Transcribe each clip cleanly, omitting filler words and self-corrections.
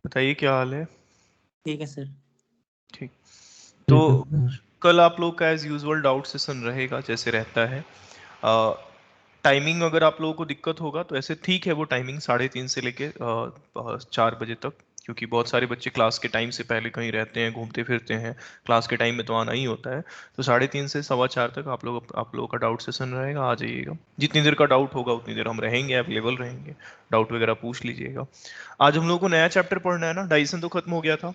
बताइए क्या हाल है। ठीक है सर। ठीक। तो कल आप लोग का एज यूजुअल डाउट सेशन रहेगा जैसे रहता है। टाइमिंग अगर आप लोगों को दिक्कत होगा तो ऐसे ठीक है, वो टाइमिंग 3:30 से लेके 4 बजे तक, क्योंकि बहुत सारे बच्चे क्लास के टाइम से पहले कहीं रहते हैं, घूमते फिरते हैं, क्लास के टाइम में तो आना ही होता है। तो 3:30 से 4:15 तक आप लोगों का डाउट सेशन रहेगा, आ जाइएगा। जितनी देर का डाउट होगा उतनी देर हम रहेंगे, अवेलेबल रहेंगे, डाउट वगैरह पूछ लीजिएगा। आज हम लोगों को नया चैप्टर पढ़ना है ना, डाइसन तो खत्म हो गया था।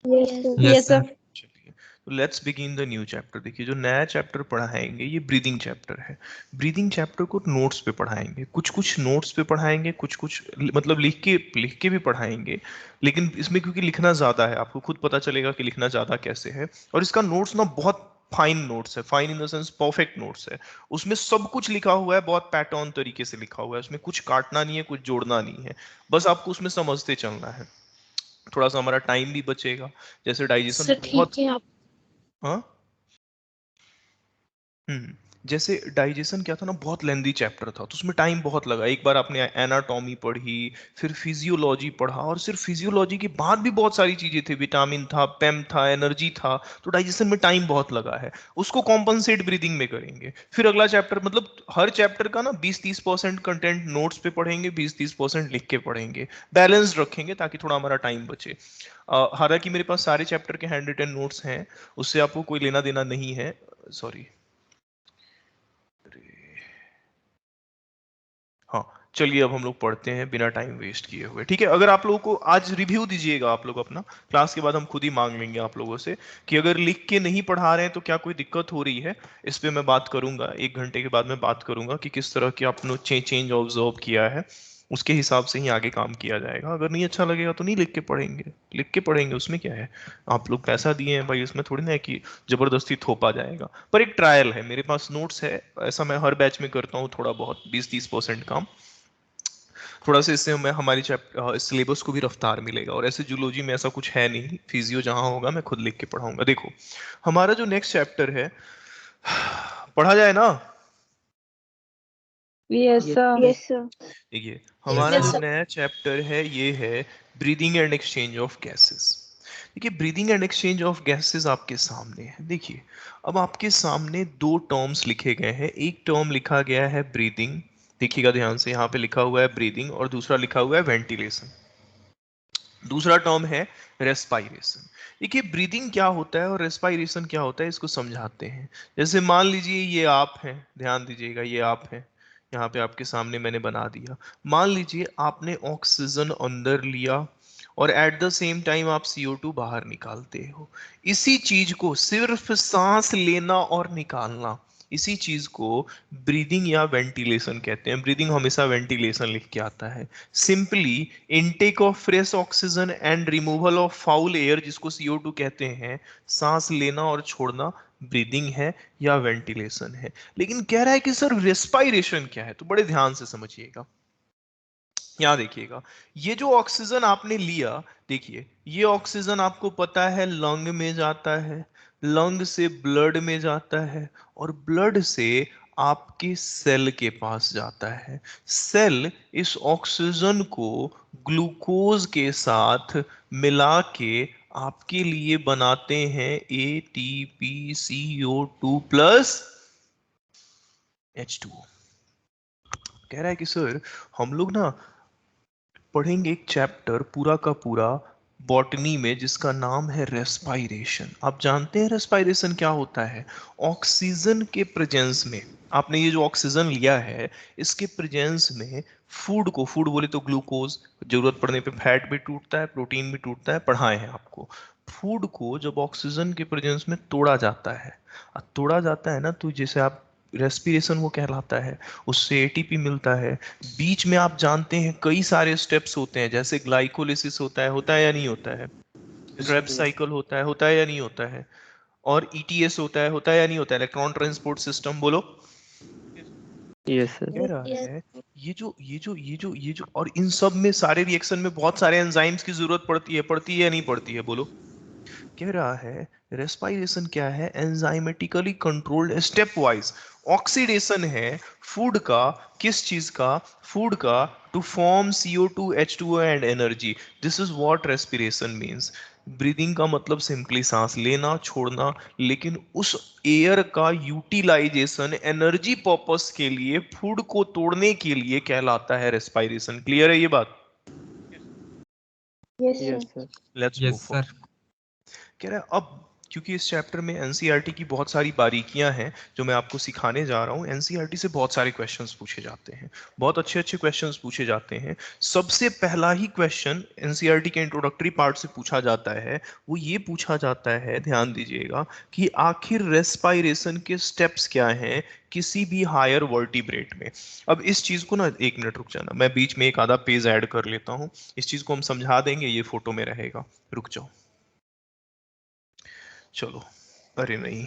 Yes sir. चलिए, तो let's begin the new chapter. देखिए जो नया चैप्टर पढ़ाएंगे ये ब्रीदिंग चैप्टर है। ब्रीदिंग चैप्टर को नोट्स पे पढ़ाएंगे, कुछ कुछ नोट्स पे पढ़ाएंगे, कुछ कुछ मतलब लिख के भी पढ़ाएंगे। लेकिन इसमें क्योंकि लिखना ज़्यादा है, आपको खुद पता चलेगा कि लिखना ज़्यादा कैसे है। और इसका नोट्स ना बहुत फाइन नोट्स है, fine in the sense perfect notes है। उसमें सब कुछ लिखा हुआ है, बहुत पैटर्न तरीके से लिखा हुआ है, उसमें कुछ काटना नहीं है, कुछ जोड़ना नहीं है, बस आपको उसमें समझते चलना है। थोड़ा सा हमारा टाइम भी बचेगा, जैसे डाइजेशन सर बहुत। ठीक है आप। हाँ। हम्म। जैसे डाइजेशन क्या था ना, बहुत लेंदी चैप्टर था, तो उसमें टाइम बहुत लगा। एक बार आपने एनाटॉमी पढ़ी, फिर फिजियोलॉजी पढ़ा, और सिर्फ फिजियोलॉजी के बाद भी बहुत सारी चीजें थी, विटामिन था, पेम था, एनर्जी था। तो डाइजेशन में टाइम बहुत लगा है, उसको कॉम्पनसेट ब्रीदिंग में करेंगे। फिर अगला चैप्टर, मतलब हर चैप्टर का ना 20-30% कंटेंट नोट्स पे पढ़ेंगे, 20-30% लिख के पढ़ेंगे, बैलेंस्ड रखेंगे ताकि थोड़ा हमारा टाइम बचे। हालांकि मेरे पास सारे चैप्टर के हैंड रिटन नोट्स हैं, उससे आपको कोई लेना देना नहीं है। सॉरी। हाँ, चलिए अब हम लोग पढ़ते हैं बिना टाइम वेस्ट किए हुए, ठीक है। अगर आप लोगों को आज रिव्यू दीजिएगा आप लोग अपना, क्लास के बाद हम खुद ही मांग लेंगे आप लोगों से कि अगर लिख के नहीं पढ़ा रहे हैं तो क्या कोई दिक्कत हो रही है। इस पे मैं बात करूंगा, 1 घंटे के बाद मैं बात करूंगा कि किस तरह की आपने चेंज ऑब्जर्व किया है, उसके हिसाब से ही आगे काम किया जाएगा। अगर नहीं अच्छा लगेगा तो नहीं लिख के पढ़ेंगे, लिख के पढ़ेंगे, उसमें क्या है। आप लोग पैसा दिए हैं भाई, उसमें थोड़ी ना है कि जबरदस्ती थोपा जाएगा। पर एक ट्रायल है, मेरे पास नोट्स है, ऐसा मैं हर बैच में करता हूँ, थोड़ा बहुत 20-30% काम। थोड़ा सा इससे हमें हमारी सिलेबस को भी रफ्तार मिलेगा। और ऐसे जूलॉजी में ऐसा कुछ है नहीं, फिजियो जहां होगा मैं खुद लिख के पढ़ाऊंगा। देखो हमारा जो नेक्स्ट चैप्टर है, पढ़ा जाए ना। Yes sir. देखिए हमारा जो नया चैप्टर है ये है breathing and exchange of gases. देखिए breathing and exchange of gases आपके सामने है। देखिए अब आपके सामने दो टर्म्स लिखे गए हैं, एक टर्म लिखा गया है ब्रीदिंग, देखिएगा ध्यान से, यहाँ पे लिखा हुआ है ब्रीदिंग, और दूसरा लिखा हुआ है वेंटिलेशन। दूसरा टर्म है रेस्पायरेशन। देखिए ब्रीदिंग क्या होता है और रेस्पायरेशन क्या होता है, इसको समझाते हैं। जैसे मान लीजिए ये आप हैं, ध्यान दीजिएगा, ये आप हैं, यहाँ पे आपके सामने मैंने बना दिया। मान लीजिए आपने ऑक्सीजन अंदर लिया और एट द सेम टाइम आप CO2 बाहर निकालते हो। इसी चीज को, सिर्फ सांस लेना और निकालना, इसी चीज को ब्रीदिंग या वेंटिलेशन कहते हैं। ब्रीदिंग हमेशा वेंटिलेशन लिख के आता है। Simply intake of fresh oxygen and removal of foul air, जिसको CO2 कहते हैं, सांस लेना और छोड़ना ब्रीदिंग है या वेंटिलेशन है। लेकिन कह रहा है कि सर रेस्पायरेशन क्या है, तो बड़े ध्यान से समझिएगा। यहां देखिएगा, ये जो ऑक्सीजन आपने लिया, देखिए ये ऑक्सीजन आपको पता है लंग में जाता है, लंग से ब्लड में जाता है, और ब्लड से आपके सेल के पास जाता है। सेल इस ऑक्सीजन को ग्लूकोज के साथ मिला के आपके लिए बनाते हैं ATPCO2 प्लस H2O। कह रहा है कि सर हम लोग ना पढ़ेंगे एक चैप्टर पूरा का पूरा बॉटनी में जिसका नाम है रेस्पायरेशन। आप जानते हैं रेस्पायरेशन क्या होता है? ऑक्सीजन के प्रेजेंस में, आपने ये जो ऑक्सीजन लिया है इसके प्रेजेंस में फूड को, फूड बोले तो ग्लूकोज, जरूरत पड़ने पे फैट भी टूटता है, प्रोटीन भी टूटता है, पढ़ाए हैं आपको। फूड को जब ऑक्सीजन के प्रेजेंस में तोड़ा जाता है, तोड़ा जाता है ना, तो जैसे आप रेस्पिरेशन वो कहलाता है, उससे ATP मिलता है। बीच में आप जानते हैं कई सारे स्टेप्स होते हैं, जैसे ग्लाइकोलिसिस होता है या नहीं होता है, क्रेब्स साइकिल होता है या नहीं होता है, और ETS होता है या नहीं होता है, इलेक्ट्रॉन ट्रांसपोर्ट सिस्टम, बोलो। Yes sir. कह रहा है ये जो और इन सब में सारे रिएक्शन में बहुत सारे एंजाइम्स की जरूरत पड़ती है या नहीं पड़ती है, बोलो। कह रहा है रेस्पिरेशन क्या है, enzymatically controlled stepwise oxidation है फूड का, किस चीज का, फूड का, to form CO2 H2O and energy. This is what respiration means. Breathing का मतलब सिंपली सांस लेना छोड़ना, लेकिन उस एयर का यूटिलाइजेशन एनर्जी पर्पस के लिए, फूड को तोड़ने के लिए कहलाता है रेस्पिरेशन। क्लियर है ये बात? Yes, Yes, sir. sir. Let's move yes sir. कह रहा है अब, क्योंकि इस चैप्टर में एनसीईआरटी की बहुत सारी बारीकियां हैं जो मैं आपको सिखाने जा रहा हूं। एनसीईआरटी से बहुत सारे क्वेश्चंस पूछे जाते हैं, बहुत अच्छे अच्छे क्वेश्चंस पूछे जाते हैं। सबसे पहला ही क्वेश्चन एनसीईआरटी के इंट्रोडक्टरी पार्ट से पूछा जाता है, वो ये पूछा जाता है, ध्यान दीजिएगा, कि आखिर रेस्पायरेशन के स्टेप्स क्या हैं किसी भी हायर वर्टिब्रेट में। अब इस चीज को ना, एक मिनट रुक जाना, मैं बीच में एक आधा पेज ऐड कर लेता हूं। इस चीज को हम समझा देंगे, ये फोटो में रहेगा, रुक जाओ। चलो, अरे नहीं,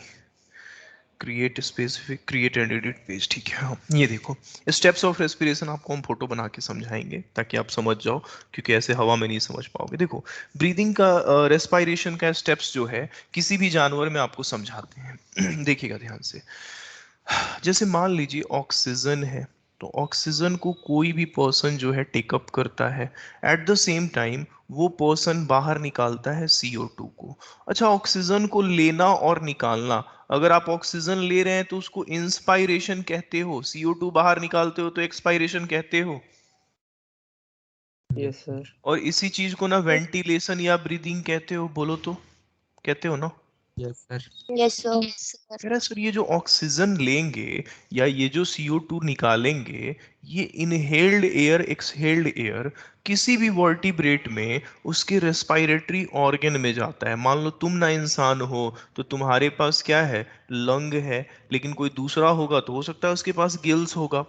create specific, create and edit page, ठीक है। हाँ, ये देखो, स्टेप्स ऑफ रेस्पिरेशन आपको हम फोटो बना के समझाएंगे ताकि आप समझ जाओ, क्योंकि ऐसे हवा में नहीं समझ पाओगे। देखो, ब्रीदिंग का, रेस्पिरेशन का स्टेप्स जो है किसी भी जानवर में आपको समझाते हैं। देखिएगा ध्यान से। जैसे मान लीजिए ऑक्सीजन है, तो ऑक्सीजन को कोई भी पर्सन जो है टेकअप करता है, एट द सेम टाइम वो पर्सन बाहर निकालता है CO2 को। अच्छा, ऑक्सीजन को लेना और निकालना, अगर आप ऑक्सीजन ले रहे हैं तो उसको इंस्पायरेशन कहते हो, CO2 बाहर निकालते हो तो एक्सपायरेशन कहते हो। Yes, sir. और इसी चीज को ना वेंटिलेशन या ब्रीदिंग कहते हो, बोलो तो, कहते हो ना? Yes sir. Yes, sir. कह रहा है सर, ये जो ऑक्सीजन लेंगे या ये जो CO2 निकालेंगे, ये इनहेल्ड एयर एक्सहेल्ड एयर किसी भी वर्टिब्रेट में उसके रेस्पिरेटरी ऑर्गन में जाता है। मान लो तुम ना इंसान हो तो तुम्हारे पास क्या है, लंग है, लेकिन कोई दूसरा होगा तो हो सकता है उसके पास गिल्स होगा,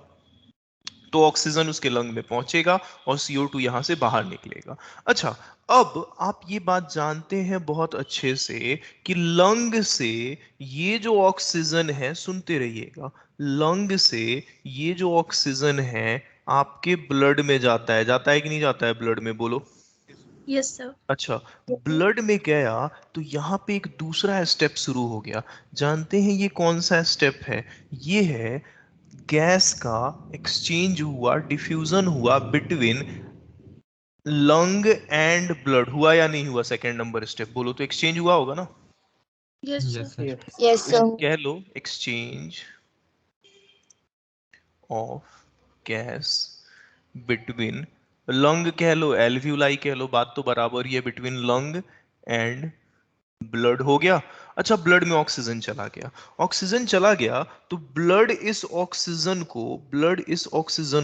तो ऑक्सीजन उसके लंग में पहुंचेगा और CO2 यहां से बाहर निकलेगा। अच्छा, अब आप ये बात जानते हैं बहुत अच्छे से कि लंग से ये जो ऑक्सीजन है, सुनते रहिएगा, लंग से ये जो ऑक्सीजन है आपके ब्लड में जाता है कि नहीं जाता है ब्लड में, बोलो। Yes, sir. अच्छा, ब्लड में गया तो यहाँ पे एक दूसरा स्टेप शुरू हो गया। जानते हैं ये कौन सा स्टेप है? ये है गैस का एक्सचेंज हुआ, डिफ्यूजन हुआ बिटवीन लंग एंड ब्लड, हुआ या नहीं हुआ? सेकंड नंबर स्टेप, बोलो तो, एक्सचेंज हुआ होगा ना? Yes, sir. Yes sir. Yes. Yes, sir. कह लो exchange of gas between lung, कह लो एल्व्यूलाई, कह लो, बात तो बराबर ही है, बिटवीन लंग एंड ब्लड हो गया। अच्छा, ब्लड में ऑक्सीजन चला गया, ऑक्सीजन चला गया तो ब्लड इस ऑक्सीजन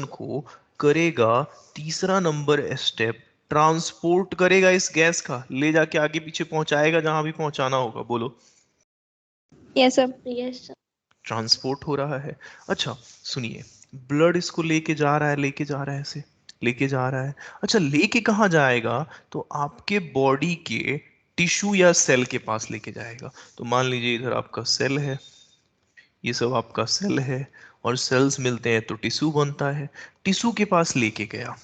को करेगा तीसरा नंबर स्टेप, ट्रांसपोर्ट करेगा इस गैस का, ले जाके आगे पीछे पहुंचाएगा जहां भी पहुंचाना होगा, बोलो। Yes, sir. Yes, sir. Transport हो रहा है। अच्छा सुनिए, ब्लड इसको लेके जा रहा है, लेके जा रहा है, ऐसे लेके जा रहा है। अच्छा, लेके कहाँ जाएगा? तो आपके बॉडी के टिश्यू या सेल के पास लेके जाएगा। तो मान लीजिए इधर आपका सेल है, ये सब आपका सेल है, और सेल्स मिलते हैं तो टिश्यू बनता है, टिश्यू के पास लेके गया।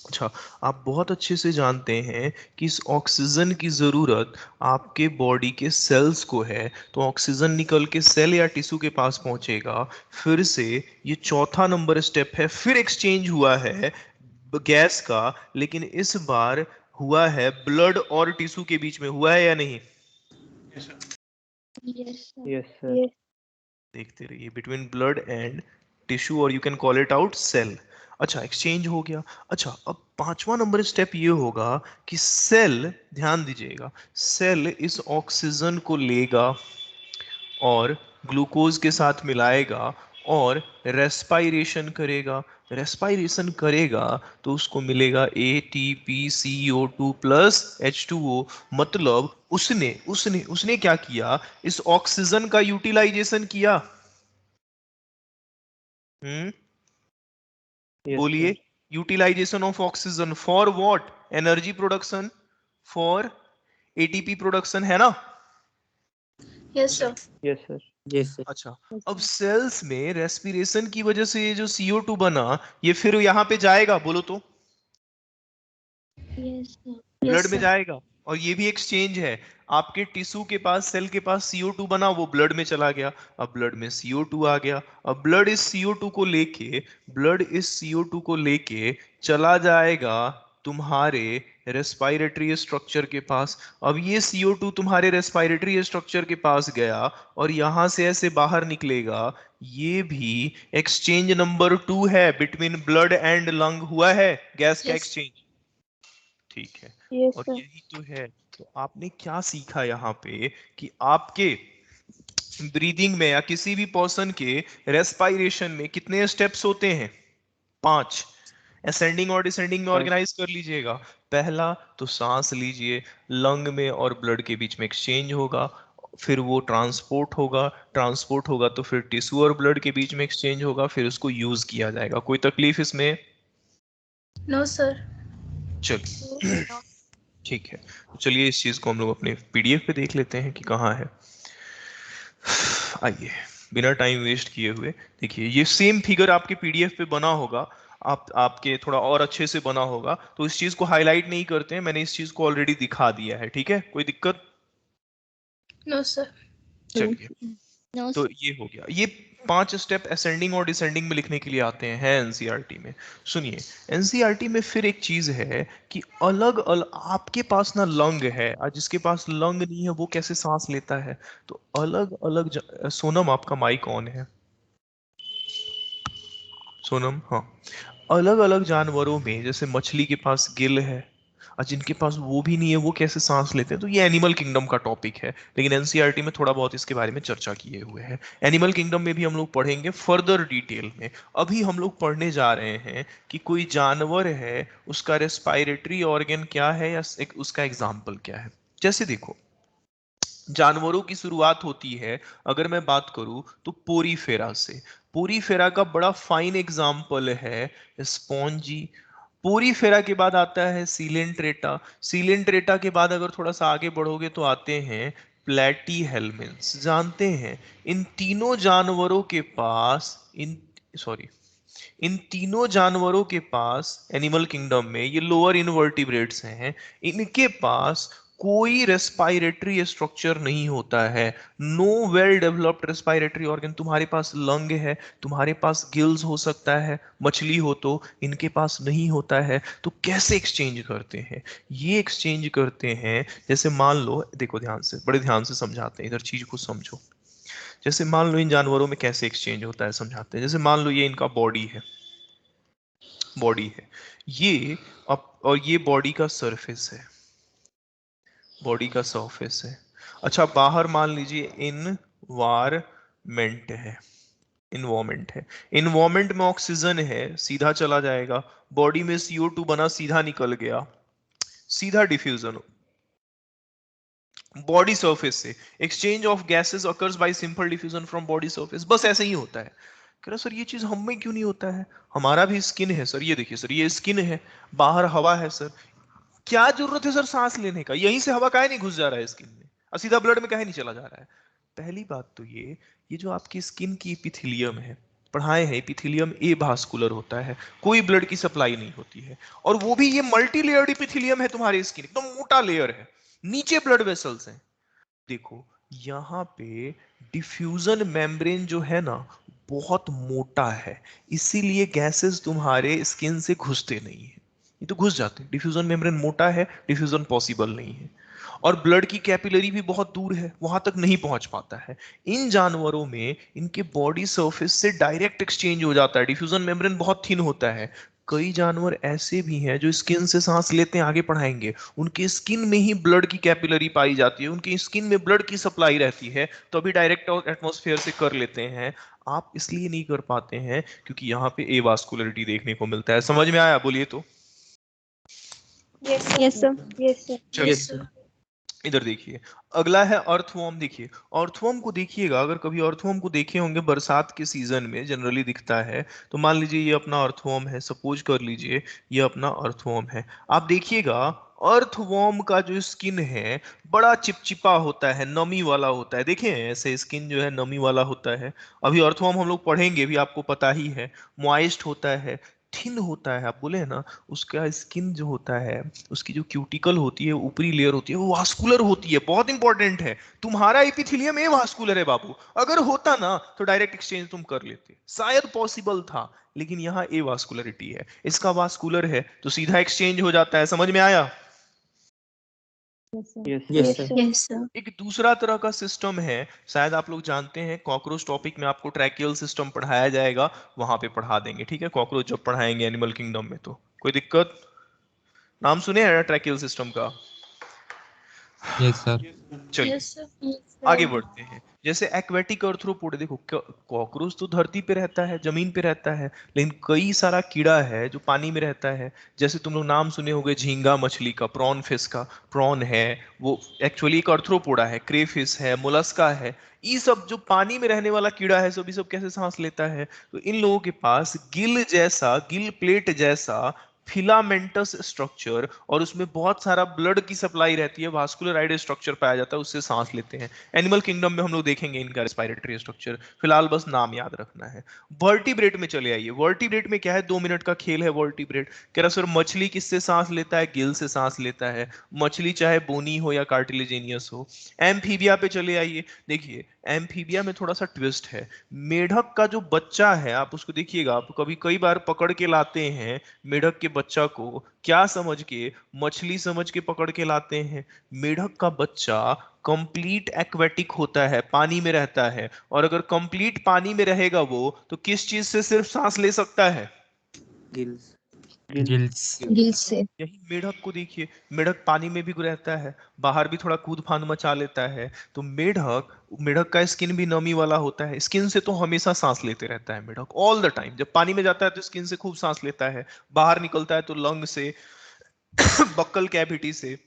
अच्छा, आप बहुत अच्छे से जानते हैं कि इस ऑक्सीजन की ज़रूरत आपके बॉडी के सेल्स को है, तो ऑक्सीजन निकल के सेल या टिश्यू के पास पहुंचेगा। फिर से ये चौथा नंबर स्टेप है, फिर एक्सचेंज हुआ है गैस का, लेकिन इस बार हुआ है ब्लड और टिश्यू के बीच में, हुआ है या नहीं? Yes, sir. Yes, sir. Yes. देखते रहिए, between blood and tissue, or you can call it out cell. अच्छा, एक्सचेंज हो गया। अच्छा, अब पांचवा नंबर स्टेप ये होगा कि सेल, ध्यान दीजिएगा, सेल इस ऑक्सीजन को लेगा और ग्लूकोज के साथ मिलाएगा और रेस्पायरेशन करेगा। रेस्पायरेशन करेगा तो उसको मिलेगा ATP CO2 प्लस H2O। मतलब उसने उसने उसने क्या किया, इस ऑक्सीजन का यूटिलाइजेशन किया। Yes, बोलिए, sir. Utilization of oxygen for what? Energy production, for ATP production, है ना? Yes, sir. Yes, sir. Yes sir. अच्छा, अब सेल्स में रेस्पिरेशन की वजह से ये जो CO2 बना, ये फिर यहाँ पे जाएगा, बोलो तो, Yes, sir. ब्लड Yes, में sir. जाएगा। और ये भी एक्सचेंज है। आपके टिश्यू के पास, सेल के पास CO2 बना, वो ब्लड में चला गया, अब ब्लड में CO2 आ गया, अब ब्लड इस CO2 को लेके चला जाएगा तुम्हारे रेस्पिरेटरी स्ट्रक्चर के पास। अब ये CO2 तुम्हारे रेस्पिरेटरी स्ट्रक्चर के पास गया और यहां से ऐसे बाहर निकलेगा। ये भी एक्सचेंज नंबर 2 है, बिटवीन ब्लड एंड लंग हुआ है गैस का Yes. एक्सचेंज। ठीक है। Yes, और sir. यही तो है। तो आपने क्या सीखा यहाँ पे कि आपके ब्रीदिंग में या किसी भी पर्सन के रेस्पायरेशन में कितने स्टेप्स होते हैं? 5। असेंडिंग और डिसेंडिंग में ऑर्गेनाइज कर लीजिएगा। पहला तो सांस लीजिए, लंग में और ब्लड के बीच में एक्सचेंज होगा, फिर वो ट्रांसपोर्ट होगा तो फिर टिश्यू और ब्लड के बीच में एक्सचेंज होगा, फिर उसको यूज किया जाएगा। कोई तकलीफ इसमें? No, sir. चलिए ठीक है, तो चलिए इस चीज को हम लोग अपने PDF पे देख लेते हैं कि कहाँ है। आइए, बिना टाइम वेस्ट किए हुए देखिए, ये सेम फिगर आपके PDF पे बना होगा, आपके थोड़ा और अच्छे से बना होगा, तो इस चीज को हाईलाइट नहीं करते हैं, मैंने इस चीज को ऑलरेडी दिखा दिया है। ठीक है, कोई दिक्कत? No, sir. चलिए, No, तो sir. ये हो गया। ये 5 स्टेप असेंडिंग और डिसेंडिंग में लिखने के लिए आते हैं NCERT में। सुनिए, NCERT में फिर एक चीज है कि अलग अलग आपके पास ना लंग है, और जिसके पास लंग नहीं है वो कैसे सांस लेता है? तो अलग अलग सोनम, आपका माइक ऑन है? सोनम, हाँ। अलग अलग जानवरों में, जैसे मछली के पास गिल है, और जिनके पास वो भी नहीं है वो कैसे सांस लेते हैं, तो ये एनिमल किंगडम का टॉपिक है, लेकिन एनसीईआरटी में थोड़ा बहुत इसके बारे में चर्चा किए हुए हैं। एनिमल किंगडम में भी हम लोग पढ़ेंगे फर्दर डिटेल में। अभी हम लोग पढ़ने जा रहे हैं कि कोई जानवर है, उसका रेस्पायरेटरी ऑर्गन क्या है, या उसका एग्जाम्पल क्या है। जैसे देखो, जानवरों की शुरुआत होती है, अगर मैं बात करूं तो पोरीफेरा से। पोरीफेरा का बड़ा फाइन एग्जाम्पल है स्पॉन्जी। पोरीफेरा के बाद आता है सीलेंट्रेटा। सीलेंट्रेटा के बाद अगर थोड़ा सा आगे बढ़ोगे तो आते हैं प्लेटी हेलमिन्स। जानते हैं इन तीनों जानवरों के पास, इन तीनों जानवरों के पास एनिमल किंगडम में, ये लोअर इनवर्टिब्रेट्स हैं, इनके पास कोई रेस्पायरेटरी स्ट्रक्चर नहीं होता है। No well developed respiratory organ. तुम्हारे पास लंग है, तुम्हारे पास गिल्स हो सकता है, मछली हो, तो इनके पास नहीं होता है। तो कैसे एक्सचेंज करते हैं? ये एक्सचेंज करते हैं, जैसे मान लो, देखो ध्यान से, बड़े ध्यान से समझाते हैं, इधर चीज को समझो। जैसे मान लो इन जानवरों में कैसे एक्सचेंज होता है, समझाते हैं। जैसे मान लो ये इनका बॉडी है ये, और ये बॉडी का सरफेस है, बॉडी का सरफेस है। अच्छा, बाहर मान लीजिए इन्वायरमेंट है, इन्वायरमेंट है, इन्वायरमेंट में ऑक्सीजन है, सीधा चला जाएगा, बॉडी में CO2 बना, सीधा निकल गया, सीधा डिफ्यूजन। बॉडी सरफेस से exchange of gases occurs by simple diffusion from body surface. बस ऐसे ही होता है। कह रहा सर ये चीज हम में क्यों नहीं होता है? हमारा भी स्किन है सर, ये देखिए सर, ये स्किन है, बाहर हवा है सर, क्या जरूरत है सर सांस लेने का? यहीं से हवा काहे नहीं घुस जा रहा है स्किन में, और सीधा ब्लड में काहे नहीं चला जा रहा है? पहली बात तो ये जो आपकी स्किन की इपिथेलियम है, पढ़ाए हैं इपिथेलियम ए भास्कुलर होता है, कोई ब्लड की सप्लाई नहीं होती है, और वो भी ये मल्टी लेयर्ड इपिथेलियम है, तुम्हारी स्किन एकदम मोटा लेयर है, नीचे ब्लड वेसल्स हैं। देखो यहाँ पे डिफ्यूजन मेम्ब्रेन जो है ना, बहुत मोटा है, इसीलिए गैसेस तुम्हारे स्किन से घुसते नहीं है। ये तो घुस जाते हैं, डिफ्यूजन मेम्ब्रेन मोटा है, डिफ्यूजन पॉसिबल नहीं है। और ब्लड की कैपिलरी भी बहुत दूर है, वहां तक नहीं पहुंच पाता है। इन जानवरों में इनके बॉडी सरफेस से डायरेक्ट एक्सचेंज हो जाता है, डिफ्यूजन मेम्ब्रेन बहुत थिन होता है। कई जानवर ऐसे भी हैं जो स्किन से सांस लेते हैं, आगे पढ़ाएंगे, उनकी स्किन में ही ब्लड की कैपिलरी पाई जाती है, उनकी स्किन में ब्लड की सप्लाई रहती है, तो अभी डायरेक्ट एटमॉस्फेयर से कर लेते हैं। आप इसलिए नहीं कर पाते हैं क्योंकि यहाँ पे एवास्कुलरिटी देखने को मिलता है। समझ में आया? बोलिए तो। Yes, sir. Yes, sir. Yes, sir. चलिए Yes, sir. इधर देखिए, अगला है अर्थवर्म। देखिए अर्थवर्म को देखिएगा, अगर कभी अर्थवर्म को देखे होंगे बरसात के सीजन में जनरली दिखता है, तो मान लीजिए ये अपना अर्थवर्म है, सपोज कर लीजिए ये अपना अर्थवर्म है। आप देखिएगा अर्थवर्म का जो स्किन है बड़ा चिपचिपा होता है, नमी वाला होता है। देखें ऐसे स्किन जो है नमी वाला होता है। अभी अर्थवर्म हम लोग पढ़ेंगे भी, आपको पता ही है, मॉइस्ट होता है, थिन होता है, आप बोले हैं ना, उसका स्किन जो होता है, उसकी जो क्यूटिकल होती है, ऊपरी लेयर होती है, वो वास्कुलर होती है, बहुत इंपॉर्टेंट है। तुम्हारा एपिथेलियम ए वास्कुलर है बाबू, अगर होता ना तो डायरेक्ट एक्सचेंज तुम कर लेते, शायद पॉसिबल था, लेकिन यहाँ ए वास्कुलरिटी है, इसका वास्कुलर है तो सीधा एक्सचेंज हो जाता है। समझ में आया? Yes, Yes, sir. sir. Yes, sir. एक दूसरा तरह का सिस्टम है, शायद आप लोग जानते हैं, कॉकरोच टॉपिक में आपको ट्रैकियल सिस्टम पढ़ाया जाएगा, वहां पे पढ़ा देंगे, ठीक है? कॉकरोच जब पढ़ाएंगे एनिमल किंगडम में, तो कोई दिक्कत? नाम सुने हैं ट्रैकियल सिस्टम का? Yes sir. चलिए Yes, sir. आगे बढ़ते हैं। जैसे एक्वेटिक अर्थ्रोपोड, देखो कॉकरोच तो धरती पे रहता है, जमीन पे रहता है, लेकिन कई सारा कीड़ा है जो पानी में रहता है। जैसे तुम लोग नाम सुने होंगे झींगा मछली का, प्रॉन फिश का, प्रॉन है वो एक्चुअली एक अर्थ्रोपोडा है, क्रेफिश है, मोलस्का है, ये सब जो पानी में रहने वाला कीड़ा है, सभी सब कैसे सांस लेता है? तो इन लोगों के पास गिल जैसा, गिल प्लेट जैसा फिलामेंटस स्ट्रक्चर, और उसमें बहुत सारा ब्लड की सप्लाई रहती है, वास्कुलराइड स्ट्रक्चर पाया जाता है, उससे सांस लेते हैं। एनिमल किंगडम में हम लोग देखेंगे इनका रेस्पिरेटरी स्ट्रक्चर, फिलहाल बस नाम याद रखना है। वर्टिब्रेट में चले आइए। वर्टिब्रेट में क्या है, 2 मिनट का खेल है वर्टिब्रेट। कह रहा सर मछली किससे सांस लेता है? गिल से सांस लेता है, मछली चाहे बोनी हो या कार्टिलेजेनियस हो। एम्फीबिया पे चले आइए, देखिए एम्फीबिया में थोड़ा सा ट्विस्ट है। मेढक का जो बच्चा है, आप उसको देखिएगा, आप कभी कई बार पकड़ के लाते हैं मेढक के बच्चा को, क्या समझ के? मछली समझ के पकड़ के लाते हैं। मेढक का बच्चा कंप्लीट एक्वेटिक होता है, पानी में रहता है, और अगर कंप्लीट पानी में रहेगा वो, तो किस चीज से सिर्फ सांस ले सकता है? Gills. गिल्स। Gills से. यही मेढक को देखिए, मेढक पानी में भी रहता है, बाहर भी थोड़ा कूद फांद मचा लेता है। तो मेढक, मेढक का स्किन भी नमी वाला होता है, स्किन से तो हमेशा सांस लेते रहता है मेढक, ऑल द टाइम। जब पानी में जाता है तो स्किन से खूब सांस लेता है, बाहर निकलता है तो लंग से, बक्कल कैविटी से।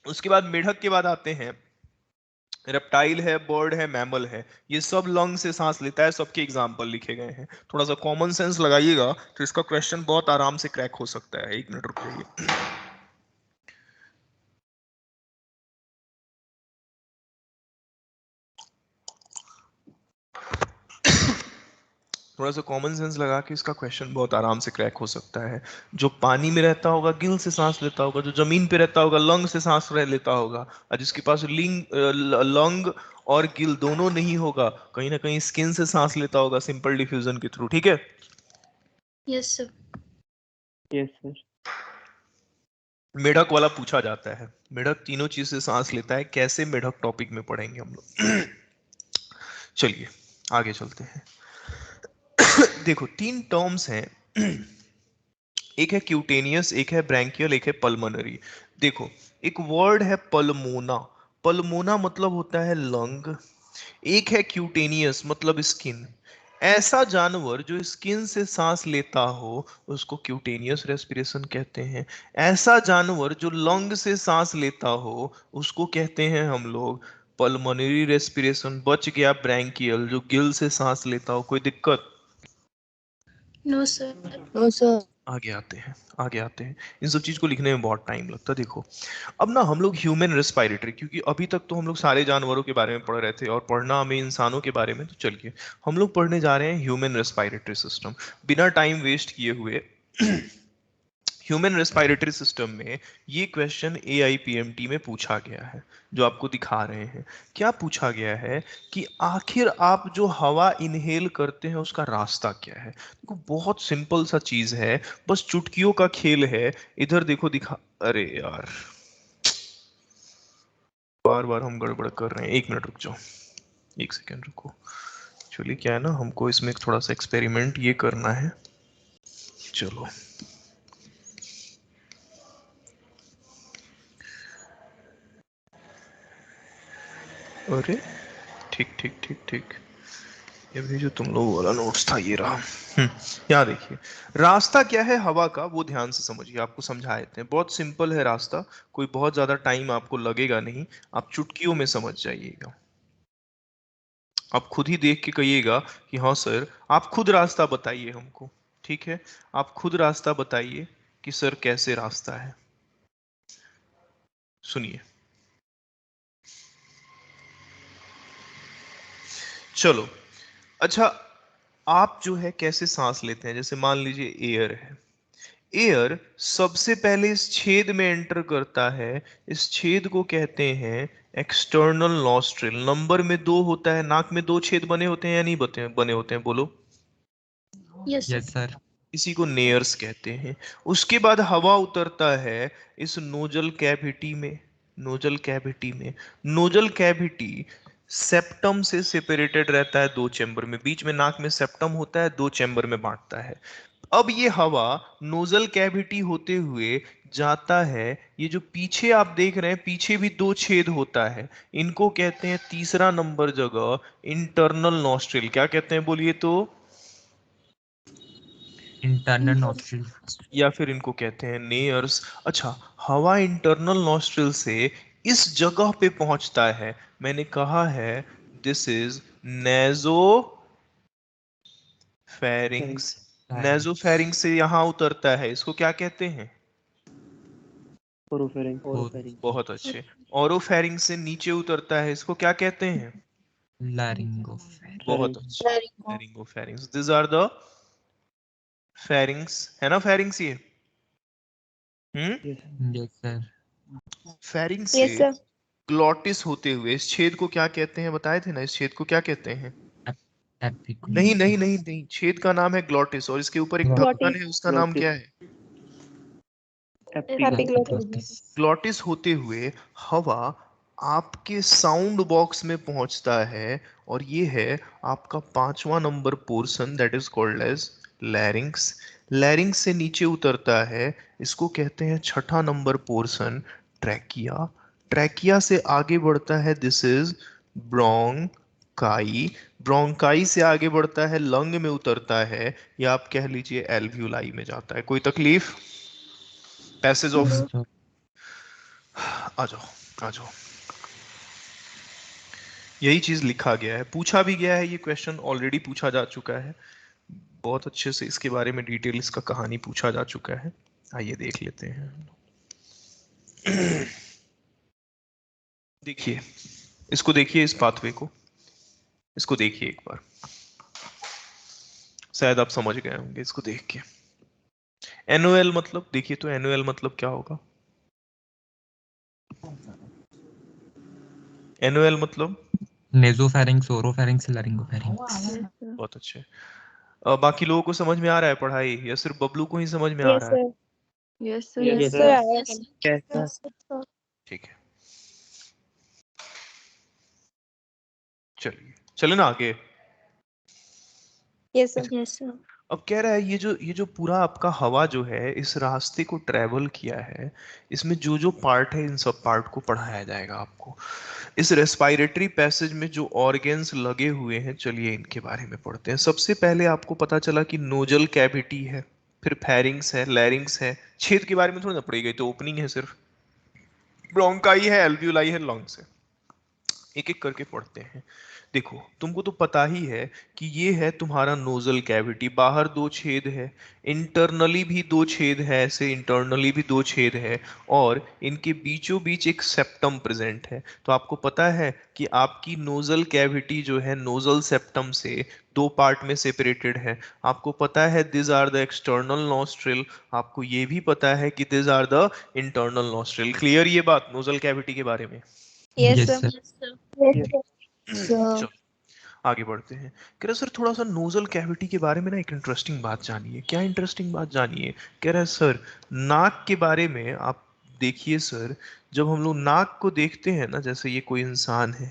उसके बाद मेढक के बाद आते हैं रेप्टाइल है, बर्ड है, मैमल है, ये सब लंग से सांस लेता है, सबके एग्जाम्पल लिखे गए हैं। थोड़ा सा कॉमन सेंस लगाइएगा तो इसका क्वेश्चन बहुत आराम से क्रैक हो सकता है। 1 मिनट रुक जाइए। थोड़ा सा कॉमन सेंस लगा के इसका क्वेश्चन बहुत आराम से क्रैक हो सकता है। जो पानी में रहता होगा गिल से सांस लेता होगा, जो जमीन पे रहता होगा लंग से सांस रह लेता होगा, और जिसके पास लंग और गिल दोनों नहीं होगा, कहीं ना कहीं स्किन से सांस लेता होगा सिंपल डिफ्यूजन के थ्रू, ठीक है? Yes, sir. Yes, sir. मेढक वाला पूछा जाता है, मेढक तीनों चीज से सांस लेता है, कैसे? मेढक टॉपिक में पढ़ेंगे हम लोग। चलिए आगे चलते हैं। देखो 3 टर्म्स हैं, एक है क्यूटेनियस, एक है ब्रैंकियल, एक है पल्मोनरी। देखो एक वर्ड है पल्मोना, पल्मोना मतलब होता है लंग। एक है क्यूटेनियस मतलब स्किन। ऐसा जानवर जो स्किन से सांस लेता हो उसको क्यूटेनियस रेस्पिरेशन कहते हैं। ऐसा जानवर जो लंग से सांस लेता हो उसको कहते हैं हम लोग पल्मोनरी रेस्पिरेशन। बच गया ब्रैंकियल जो गिल से सांस लेता हो। कोई दिक्कत? No, sir. No, sir. आगे आते हैं, आगे आते हैं। इन सब चीज को लिखने में बहुत टाइम लगता है। देखो अब ना हम लोग ह्यूमन रेस्पिरेटरी, क्योंकि अभी तक तो हम लोग सारे जानवरों के बारे में पढ़ रहे थे और पढ़ना हमें इंसानों के बारे में, तो चलिए हम लोग पढ़ने जा रहे हैं ह्यूमन रेस्पिरेटरी सिस्टम। बिना टाइम वेस्ट किए हुए ह्यूमन रेस्पिरेटरी सिस्टम में ये क्वेश्चन AIPMT में पूछा गया है, जो आपको दिखा रहे हैं। क्या पूछा गया है कि आखिर आप जो हवा इनहेल करते हैं उसका रास्ता क्या है? देखो बहुत सिंपल सा चीज है, बस चुटकियों का खेल है। इधर देखो दिखा, अरे यार बार बार हम गड़बड़ कर रहे हैं। 1 मिनट रुक जाओ, 1 सेकेंड रुको। एक्चुअली क्या है ना, हमको इसमें थोड़ा सा एक्सपेरिमेंट ये करना है। चलो अरे ठीक ठीक ठीक ठीक, ये भी जो तुम लोग वाला नोट्स था ये रहा। यहाँ देखिए रास्ता क्या है हवा का, वो ध्यान से समझिए, आपको समझा देते हैं। बहुत सिंपल है रास्ता, कोई बहुत ज्यादा टाइम आपको लगेगा नहीं, आप चुटकियों में समझ जाइएगा। आप खुद ही देख के कहिएगा कि हाँ सर, आप खुद रास्ता बताइए हमको, ठीक है? आप खुद रास्ता बताइए कि सर कैसे रास्ता है। सुनिए, चलो अच्छा, आप जो है कैसे सांस लेते हैं, जैसे मान लीजिए एयर है, एयर सबसे पहले इस छेद में एंटर करता है, इस छेद को कहते हैं एक्सटर्नल नॉस्ट्रिल। नंबर में 2 होता है, नाक में 2 छेद बने होते हैं या नहीं बने होते हैं, बोलो। Yes, sir. Yes sir. इसी को नेयर्स कहते हैं। उसके बाद हवा उतरता है इस नोजल कैविटी में, नोजल कैविटी में। नोजल कैविटी सेप्टम से सेपरेटेड रहता है 2 चैम्बर में, बीच में नाक में सेप्टम होता है, 2 चैम्बर में बांटता है। अब ये हवा नोजल कैविटी होते हुए जाता है, ये जो पीछे आप देख रहे हैं, पीछे भी 2 छेद होता है, इनको कहते हैं तीसरा नंबर जगह इंटरनल नॉस्ट्रिल। क्या कहते हैं बोलिए तो? Internal nostril. या फिर इनको कहते हैं नेयर्स। अच्छा, हवा इंटरनल नॉस्ट्रिल से इस जगह पे पहुंचता है, मैंने कहा है दिस इज नेजो फेरिंग्स। नेजो फेरिंग्स से यहां उतरता है, इसको क्या कहते हैं? ओरोफेरिंग। बहुत अच्छे। ओरोफेरिंग्स से नीचे उतरता है, इसको क्या कहते हैं? लैरिंगोफेरिंक्स। बहुत अच्छे, लैरिंगोफेरिंग्स। दिस आर द फेरिंग्स, है ना फेरिंग्स ये? Yes sir. फेरिंग्स से Yes, sir. ग्लॉटिस होते हुए इस छेद को क्या कहते हैं, बताए थे ना, इस छेद को क्या कहते हैं? नहीं नहीं नहीं नहीं, छेद का नाम है ग्लॉटिस, और इसके ऊपर एक ढक्कन है, उसका नाम क्या है? Epiglottis. ग्लॉटिस होते हुए हवा आपके साउंड बॉक्स में पहुंचता है, और ये है आपका 5वां number portion, that is called as larynx. Larynx से नीचे उतरता है, इसको कहते हैं 6ठा नंबर पोर्शन, ट्रैकिया। ट्रैकिया से आगे बढ़ता है, दिस इज ब्रोंकाई। ब्रोंकाई से आगे बढ़ता है, लंग में उतरता है, या आप कह लीजिए एल्व्यूलाई में जाता है। कोई तकलीफ? पैसेज ऑफ, आ जाओ आ जाओ। यही चीज लिखा गया है, पूछा भी गया है, ये क्वेश्चन ऑलरेडी पूछा जा चुका है, बहुत अच्छे से इसके बारे में डिटेल, इसका कहानी पूछा जा चुका है। आइए देख लेते हैं। देखिए, इसको देखिए, इस पाथवे को, इसको देखिए एक बार, शायद आप समझ गए होंगे इसको देख के। एनओएल मतलब, देखिए तो एनओएल मतलब क्या होगा? एनओएल मतलब नेजोफेरिंक्स, ओरोफेरिंक्स, लैरिंगोफेरिंक्स। बहुत अच्छे। बाकी लोगों को समझ में आ रहा है पढ़ाई, या सिर्फ बबलू को ही समझ में आ Yes, रहा है? sir. Yes, sir. Yes, Yes, sir. sir. Yes. कैसा? ठीक है, चलिए चले ना आगे। Yes, sir. Yes, sir. अब कह रहा है ये जो पूरा आपका हवा जो है इस रास्ते को ट्रेवल किया है, इसमें जो जो पार्ट है इन सब पार्ट को पढ़ाया जाएगा आपको। इस रेस्पिरेटरी पैसेज में जो ऑर्गेन्स लगे हुए हैं, चलिए इनके बारे में पढ़ते हैं। सबसे पहले आपको पता चला कि नोजल कैविटी है, फिर फेरिंग्स है, लैरिंग्स है। छेद के बारे में थोड़ी ना पढ़ी गई, तो ओपनिंग है सिर्फ। ब्रोंकाई है, एल्व्यूलाई है, लंग्स है। एक एक करके पढ़ते हैं। देखो, तुमको तो पता ही है कि ये है तुम्हारा नोजल कैविटी, बाहर 2 छेद है, इंटरनली भी 2 छेद है, ऐसे इंटरनली भी 2 छेद है, और इनके बीचों बीच एक सेप्टम प्रेजेंट है। तो आपको पता है कि आपकी नोजल कैविटी जो है नोजल सेप्टम से 2 पार्ट में सेपरेटेड है। आपको पता है this are the external nostril, आपको ये भी पता है कि this are the internal nostril. Clear ये बात नोजल कैविटी के बारे में? Yes, yes sir. Sir. Yes, sir. Yes, sir. चलो आगे बढ़ते हैं। कह रहा सर थोड़ा सा नोजल कैविटी के बारे में ना एक इंटरेस्टिंग बात जानिए। क्या इंटरेस्टिंग बात जानिए? कह रहा है सर नाक के बारे में आप देखिए सर, जब हम लोग नाक को देखते हैं ना, जैसे ये कोई इंसान है,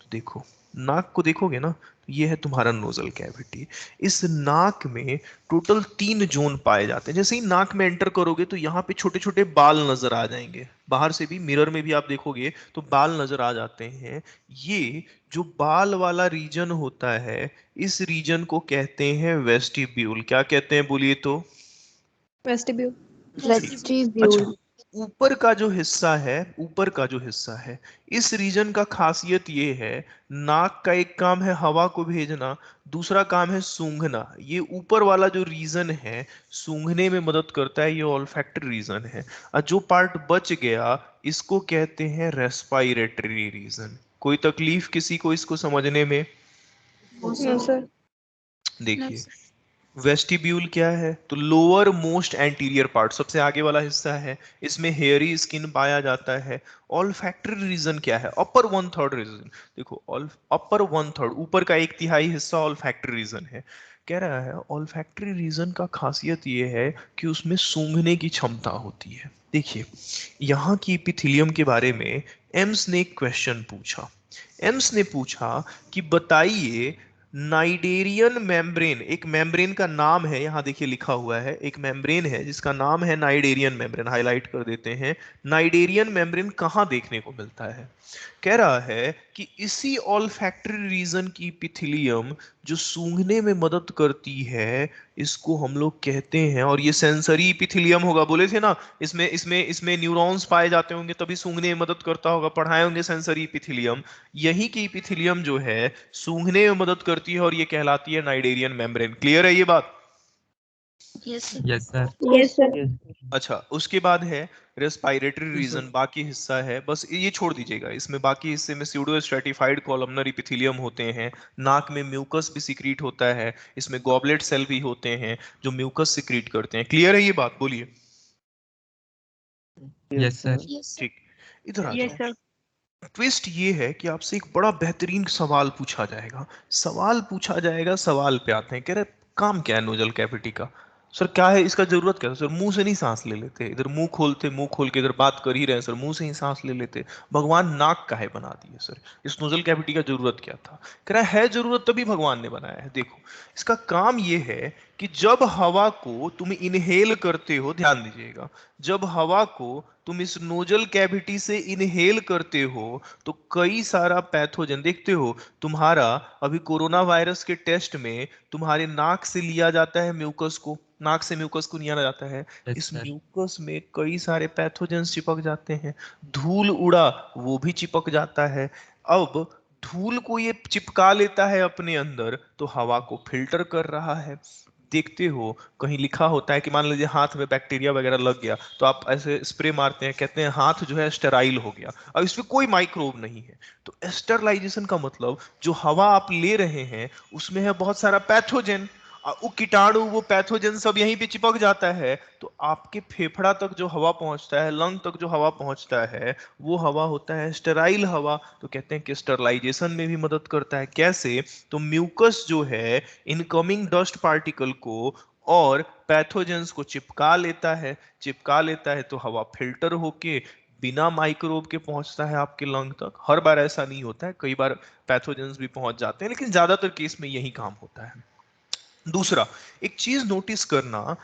तो देखो नाक को देखोगे ना, तो ये है तुम्हारा नोजल कैविटी। इस नाक में टोटल 3 जोन पाए जाते हैं। जैसे ही नाक में एंटर करोगे तो यहाँ पे छोटे छोटे बाल नजर आ जाएंगे, बाहर से भी मिरर में भी आप देखोगे तो बाल नजर आ जाते हैं। ये जो बाल वाला रीजन होता है, इस रीजन को कहते हैं वेस्टिब्यूल। क्या कहते हैं बोलिए तो? Vestibule. अच्छा, ऊपर का जो हिस्सा है, ऊपर का जो हिस्सा है, इस रीजन का खासियत ये है, नाक का एक काम है हवा को भेजना, दूसरा काम है सूंघना। ये ऊपर वाला जो रीजन है सूंघने में मदद करता है, ये ऑल्फैक्टरी रीजन है। और जो पार्ट बच गया इसको कहते हैं रेस्पिरेटरी रीजन। कोई तकलीफ किसी को इसको समझने में? No, sir. देखिए वेस्टिब्यूल क्या है, तो लोअर मोस्ट एंटीरियर पार्ट, सबसे आगे वाला हिस्सा है, इसमें हेयरी स्किन पाया जाता है। ऑल्फैक्टरी रीजन क्या है, अपर वन थर्ड रीजन। देखो अपर वन थर्ड, ऊपर का एक तिहाई हिस्सा ऑल्फैक्टरी रीजन है। कह रहा है ऑल्फैक्टरी रीजन का खासियत ये है कि उसमें सूंघने की क्षमता होती है। देखिए यहाँ की एपिथेलियम के बारे में एम्स ने एक क्वेश्चन पूछा। एम्स ने पूछा कि बताइए नाइडेरियन मेम्ब्रेन, एक मेम्ब्रेन का नाम है, यहां देखिए लिखा हुआ है, एक मेम्ब्रेन है जिसका नाम है नाइडेरियन मेम्ब्रेन, हाईलाइट कर देते हैं। नाइडेरियन मेम्ब्रेन कहाँ देखने को मिलता है? कह रहा है कि इसी ऑल्फैक्टरी रीजन की एपिथेलियम जो सूंघने में मदद करती है, इसको हम लोग कहते हैं, और ये सेंसरी एपिथेलियम होगा, बोले थे ना इसमें इसमें इसमें न्यूरॉन्स पाए जाते होंगे तभी सूंघने में मदद करता होगा, पढ़ाए होंगे सेंसरी एपिथेलियम। यही की एपिथेलियम जो है सूंघने में मदद करती है और ये कहलाती है नाइडेरियन मेम्ब्रेन। क्लियर है ये बात? Yes, sir. Yes, sir. Yes, sir. Yes. अच्छा, उसके बाद है रेस्पिरेटरी रीजन, बाकी हिस्सा है, बस ये छोड़ दीजिएगा, इसमें बाकी हिस्से में स्यूडो स्ट्रेटिफाइड कॉलमनर एपिथेलियम होते हैं, नाक में म्यूकस भी सिक्रीट होता है, इसमें गॉबलेट सेल भी होते हैं जो म्यूकस सिक्रीट करते हैं। क्लियर है ये बात? बोलिए। Yes, sir. Yes, sir. ठीक, इधर आ Yes, जाओ। sir. ट्विस्ट ये है कि आपसे एक बड़ा बेहतरीन सवाल पूछा जाएगा, सवाल पूछा जाएगा, सवाल पे आते हैं। कह रहे काम क्या है नोजल कैविटी का? सर क्या है इसका, जरूरत क्या है सर? मुंह से नहीं सांस ले लेते, इधर मुंह खोलते, मुंह खोल के इधर बात कर ही रहे हैं सर, मुंह से ही सांस ले लेते। भगवान नाक काहे बना दिए सर? इस नोजल कैविटी का जरूरत क्या था? कह रहा है जरूरत तभी भगवान ने बनाया है। देखो इसका काम ये है कि जब हवा को तुम इनहेल करते हो, ध्यान दीजिएगा, जब हवा को तुम इस नोजल कैविटी से इनहेल करते हो तो कई सारा पैथोजन, देखते हो तुम्हारा अभी कोरोना वायरस के टेस्ट में तुम्हारे नाक से लिया जाता है म्यूकस को, नाक से म्यूकस को लिया जाता है, Yes, इस sir. म्यूकस में कई सारे पैथोजन चिपक जाते हैं। धूल उड़ा वो भी चिपक जाता है। अब धूल को ये चिपका लेता है अपने अंदर तो हवा को फिल्टर कर रहा है। देखते हो कहीं लिखा होता है कि मान लीजिए हाथ में बैक्टीरिया वगैरह लग गया तो आप ऐसे स्प्रे मारते हैं, कहते हैं हाथ जो है स्टेराइल हो गया, अब इसमें कोई माइक्रोब नहीं है। तो स्टरलाइजेशन का मतलब जो हवा आप ले रहे हैं उसमें है बहुत सारा पैथोजन, वो कीटाणु, वो पैथोजन सब यहीं पे चिपक जाता है, तो आपके फेफड़ा तक जो हवा पहुंचता है, लंग तक जो हवा पहुंचता है, वो हवा होता है स्टेराइल हवा। तो कहते हैं कि स्टरलाइजेशन में भी मदद करता है। कैसे? तो म्यूकस जो है इनकमिंग डस्ट पार्टिकल को और पैथोजेंस को चिपका लेता है, चिपका लेता है तो हवा फिल्टर होके बिना माइक्रोब के पहुंचता है आपके लंग तक। हर बार ऐसा नहीं होता है, कई बार पैथोजेंस भी पहुंच जाते हैं, लेकिन ज्यादातर केस में यही काम होता है। दूसरा एक चीज नोटिस करना,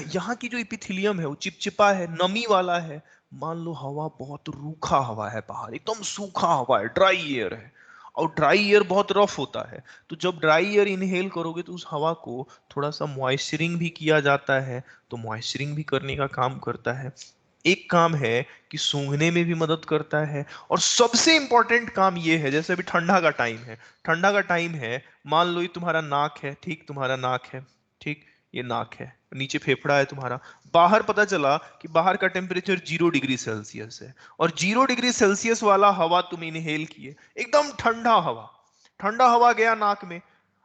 यहाँ की जो इपिथेलियम है वो चिपचिपा है, नमी वाला है। मान लो हवा बहुत रूखा हवा है, बाहर एकदम सूखा हवा है, ड्राई एयर है, और ड्राई एयर बहुत रफ होता है, तो जब ड्राई एयर इनहेल करोगे तो उस हवा को थोड़ा सा मॉइस्चरिंग भी किया जाता है, तो मॉइस्चरिंग भी करने का काम करता है। एक काम है कि सूंघने में भी मदद करता है, और सबसे इंपॉर्टेंट काम ये है, जैसे अभी ठंडा का टाइम है, ठंडा का टाइम है, मान लो ये तुम्हारा नाक है, ठीक, तुम्हारा नाक है, ठीक, ये नाक है, नीचे फेफड़ा है तुम्हारा, बाहर पता चला कि बाहर का टेम्परेचर 0 डिग्री सेल्सियस है, और 0 डिग्री सेल्सियस वाला हवा तुम इनहेल किए, एकदम ठंडा हवा, ठंडा हवा गया नाक में,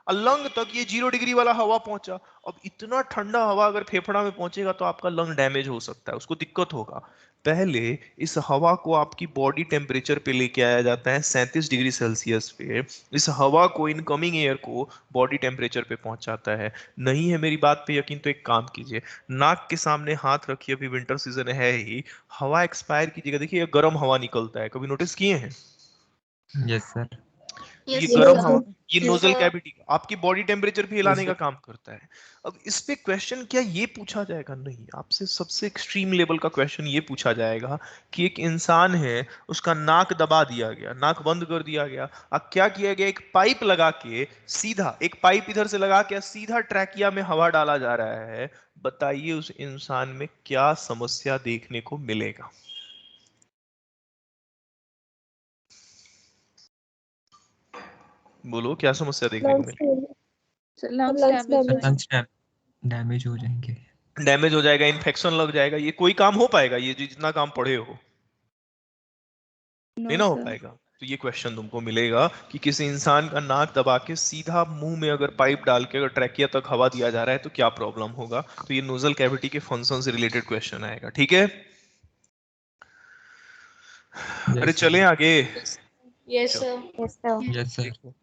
लंग तक ये 0 डिग्री वाला हवा पहुंचा। अब इतना ठंडा हवा अगर फेफड़ा में पहुंचेगा तो आपका लंग डैमेज हो सकता है, उसको दिक्कत होगा। पहले इस हवा को आपकी बॉडी टेम्परेचर पे लेके आया जाता है 37 डिग्री सेल्सियस पे, इस हवा को, इनकमिंग एयर को बॉडी टेम्परेचर पे पहुंचाता है। नहीं है मेरी बात पे यकीन तो एक काम कीजिए, नाक के सामने हाथ रखिए, अभी विंटर सीजन है ही, हवा एक्सपायर कीजिएगा, देखिए गर्म हवा निकलता है, कभी नोटिस किए हैं? Yes, sir. ये Yes, गर्म sir. हवा, ये Yes, नोजल sir. कैविटी आपकी बॉडी टेम्परेचर भी हिलाने Yes, का sir. काम करता है। अब इस पे क्वेश्चन क्या ये पूछा जाएगा? नहीं, आपसे सबसे एक्सट्रीम लेवल का क्वेश्चन ये पूछा जाएगा कि एक इंसान है, उसका नाक दबा दिया गया, नाक बंद कर दिया गया, अब क्या किया गया, एक पाइप लगा के, सीधा एक पाइप इधर से लगा के सीधा ट्रैकिया में हवा डाला जा रहा है, बताइए उस इंसान में क्या समस्या देखने को मिलेगा? बोलो क्या समस्या देखने को Lungs मिलेगी? damage. So lungs Lungs damage. damage. Lungs damage हो जाएंगे. डैमेज हो जाएगा, इन्फेक्शन लग जाएगा, ये कोई काम हो पाएगा? ये जितना काम पढ़े हो No, नहीं ना हो sir. पाएगा। तो ये क्वेश्चन तुमको मिलेगा कि किसी इंसान का नाक दबा के सीधा मुंह में अगर पाइप डाल के अगर ट्रैकिया तक हवा दिया जा रहा है तो क्या प्रॉब्लम होगा। तो ये नोजल कैविटी के फंक्शन से रिलेटेड क्वेश्चन आएगा, ठीक है। अरे चलें आगे। Yes, sir. Yes, sir. Yes sir. देखो,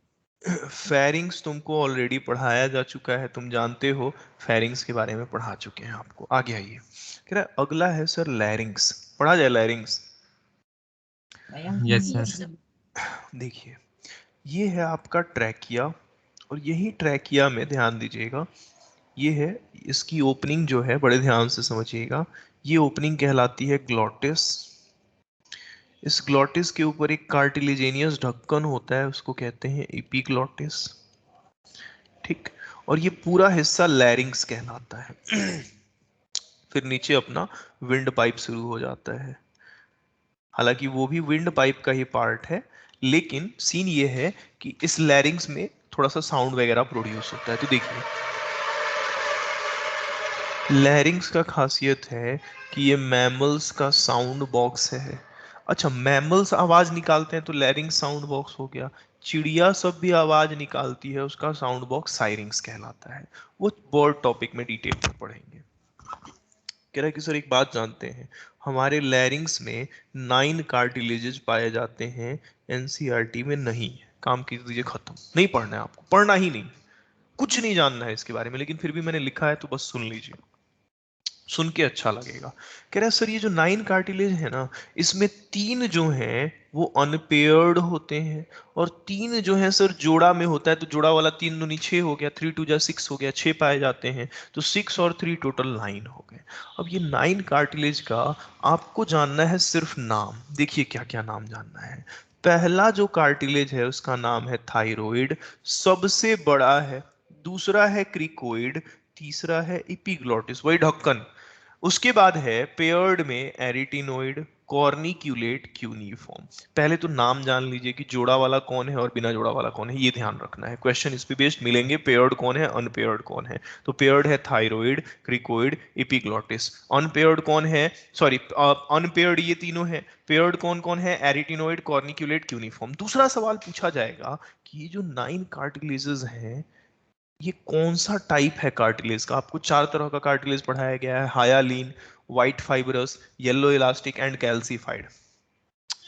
फेरिंग्स तुमको ऑलरेडी पढ़ाया जा चुका है, तुम जानते हो, फेरिंग्स के बारे में पढ़ा चुके हैं आपको। आगे आइए, कह रहा है अगला है सर लैरिंग्स। पढ़ा जाए लैरिंग्स। Yes Yes, sir. sir. देखिए, ये है आपका ट्रैकिया, और यही ट्रैकिया में ध्यान दीजिएगा, ये है इसकी ओपनिंग जो है, बड़े ध्यान से समझिएगा, ये ओपनिंग कहलाती है ग्लॉटिस। इस ग्लॉटिस के ऊपर एक कार्टिलेजेनियस ढक्कन होता है, उसको कहते हैं एपिग्लॉटिस, ठीक। और ये पूरा हिस्सा लैरिंग्स कहलाता है। फिर नीचे अपना विंड पाइप शुरू हो जाता है। हालांकि वो भी विंड पाइप का ही पार्ट है, लेकिन सीन ये है कि इस लैरिंग्स में थोड़ा सा साउंड वगैरह प्रोड्यूस होता है। तो देखिए, लैरिंग्स का खासियत है कि ये मैमल्स का साउंड बॉक्स है। अच्छा, मैमल्स आवाज निकालते हैं तो लैरिंग्स साउंड बॉक्स हो गया। चिड़िया सब भी आवाज निकालती है, उसका साउंड बॉक्स साइरिंग्स कहलाता है। वो बोर्ड टॉपिक में डिटेल में पढ़ेंगे। कह रहा है कि सर एक बात जानते हैं, हमारे लैरिंग्स में 9 कार्टिलेजेस पाए जाते हैं, एनसीईआरटी में नहीं। काम कीजिए, खत्म, नहीं पढ़ना है आपको, पढ़ना ही नहीं, कुछ नहीं जानना है इसके बारे में, लेकिन फिर भी मैंने लिखा है तो बस सुन लीजिए, सुन के अच्छा लगेगा। कह रहा है सर ये जो 9 कार्टिलेज है ना, इसमें 3 जो हैं वो अनपेयर्ड होते हैं, और 3 जो है सर जोड़ा में होता है। तो जोड़ा वाला 3 दूनी 6 हो गया, 3 2 6 हो गया, 6 पाए जाते हैं। तो 6 और 3 टोटल 9 हो गए। अब ये 9 कार्टिलेज का आपको जानना है सिर्फ नाम। देखिए क्या क्या नाम जानना है। पहला जो कार्टिलेज है उसका नाम है थायराइड, सबसे बड़ा है। दूसरा है क्रिकोइड, तीसरा है एपिग्लॉटिस, वही ढक्कन। उसके बाद है पेयर्ड में एरिटिनोइड, कॉर्निक्यूलेट, क्यूनिफॉर्म। पहले तो नाम जान लीजिए कि जोड़ा वाला कौन है और बिना जोड़ा वाला कौन है, ये ध्यान रखना है। क्वेश्चन इस पे बेस्ड मिलेंगे, पेयर्ड कौन है, अनपेयर्ड कौन है। तो पेयर्ड है थायराइड, क्रिकोइड, एपिग्लॉटिस। अनपेयर्ड कौन है, सॉरी अनपेयर्ड ये तीनों है। पेयर्ड कौन कौन है, एरिटिनोइड, कॉर्निक्यूलेट, क्यूनिफॉर्म। दूसरा सवाल पूछा जाएगा कि ये जो 9 कार्टिलेजेस हैं, ये कौन सा टाइप है कार्टिलेज का। आपको 4 तरह का कार्टिलेज पढ़ाया गया है, hyaline, white fibrous, yellow elastic and calcified.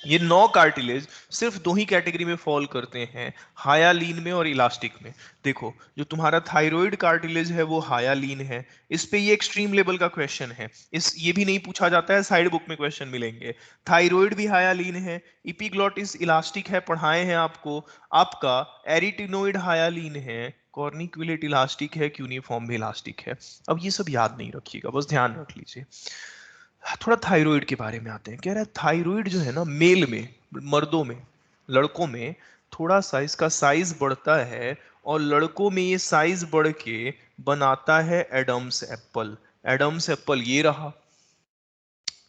ये 9 कार्टिलेज सिर्फ 2 ही कैटेगरी में फॉल करते हैं, हायालीन में और इलास्टिक में। देखो, जो तुम्हारा थायराइड कार्टिलेज है वो हायालीन है। इस पे ये एक्सट्रीम लेवल का क्वेश्चन है, इस ये भी नहीं पूछा जाता है, साइड बुक में क्वेश्चन मिलेंगे। थायराइड भी हायालीन है, इपिग्लॉटिस इलास्टिक है, पढ़ाए हैं आपको। आपका एरिटिनोइड हायालीन है, कॉर्निक्यूलेट इलास्टिक है, क्यूनिफॉर्म भी इलास्टिक है। अब ये सब याद नहीं रखिएगा, बस ध्यान रख लीजिए। थोड़ा थायराइड के बारे में आते हैं। कह रहा है थायराइड जो है ना, मेल में, मर्दों में, लड़कों में थोड़ा सा इसका साइज बढ़ता है, और लड़कों में ये साइज बढ़ के बनाता है एडम्स एप्पल। एडम्स एप्पल ये रहा,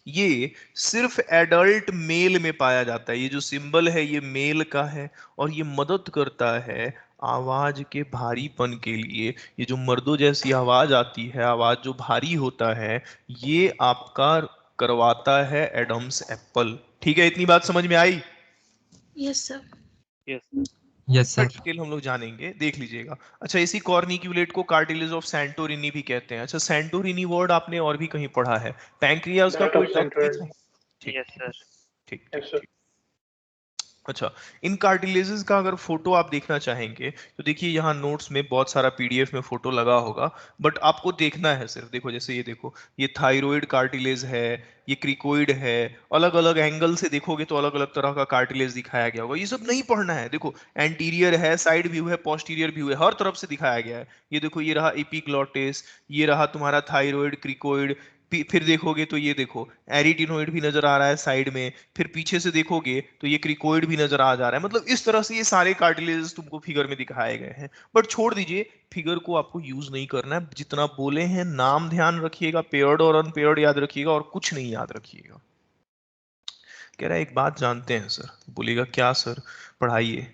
ये सिर्फ एडल्ट मेल में पाया जाता है। ये जो सिंबल है ये मेल का है, और ये मदद करता है आवाज के भारीपन के लिए। ये जो मर्दों जैसी आवाज आती है, आवाज जो भारी होता है, ये आपका करवाता है एडम्स एप्पल। ठीक है, इतनी बात समझ में आई। Yes, sir. Yes. यस इसका सर। डिटेल हम लोग जानेंगे, देख लीजिएगा। अच्छा, इसी कॉर्निक्यूलेट को कार्टिलेज ऑफ सैंटोरिनी भी कहते हैं। अच्छा, सैंटोरिनी वर्ड आपने और भी कहीं पढ़ा है। पैंक्रियाज का That कोई of टर्म centroid. ठीक ठीक Yes, ठीक sir. ठीक Yes, ठीक sir. ठीक। अच्छा, इन कार्टिलेजेस का अगर फोटो आप देखना चाहेंगे तो देखिए, यहाँ नोट्स में बहुत सारा पीडीएफ में फोटो लगा होगा, बट आपको देखना है सिर्फ। देखो, जैसे ये देखो, ये थायराइड कार्टिलेज है, ये क्रिकोइड है। अलग अलग एंगल से देखोगे तो अलग अलग तरह का कार्टिलेज दिखाया गया होगा। ये सब नहीं पढ़ना है। देखो, एंटीरियर है, साइड व्यू है, पोस्टीरियर व्यू है, हर तरफ से दिखाया गया है। ये देखो, ये रहा एपिग्लॉटिस, ये रहा तुम्हारा थायराइड, क्रिकोइड। फिर देखोगे तो ये देखो, एरिटिनोइड भी नजर आ रहा है साइड में। फिर पीछे से देखोगे तो ये क्रिकोइड भी नजर आ जा रहा है। मतलब इस तरह से ये सारे कार्टिलेजेस तुमको फिगर में दिखाए गए हैं। बट छोड़ दीजिए, फिगर को आपको यूज नहीं करना है। जितना बोले हैं नाम ध्यान रखिएगा, पेयर्ड और अनपेयर्ड याद रखिएगा, और कुछ नहीं याद रखिएगा। कह रहा है एक बात जानते हैं सर। बोलेगा क्या सर, पढ़ाइए।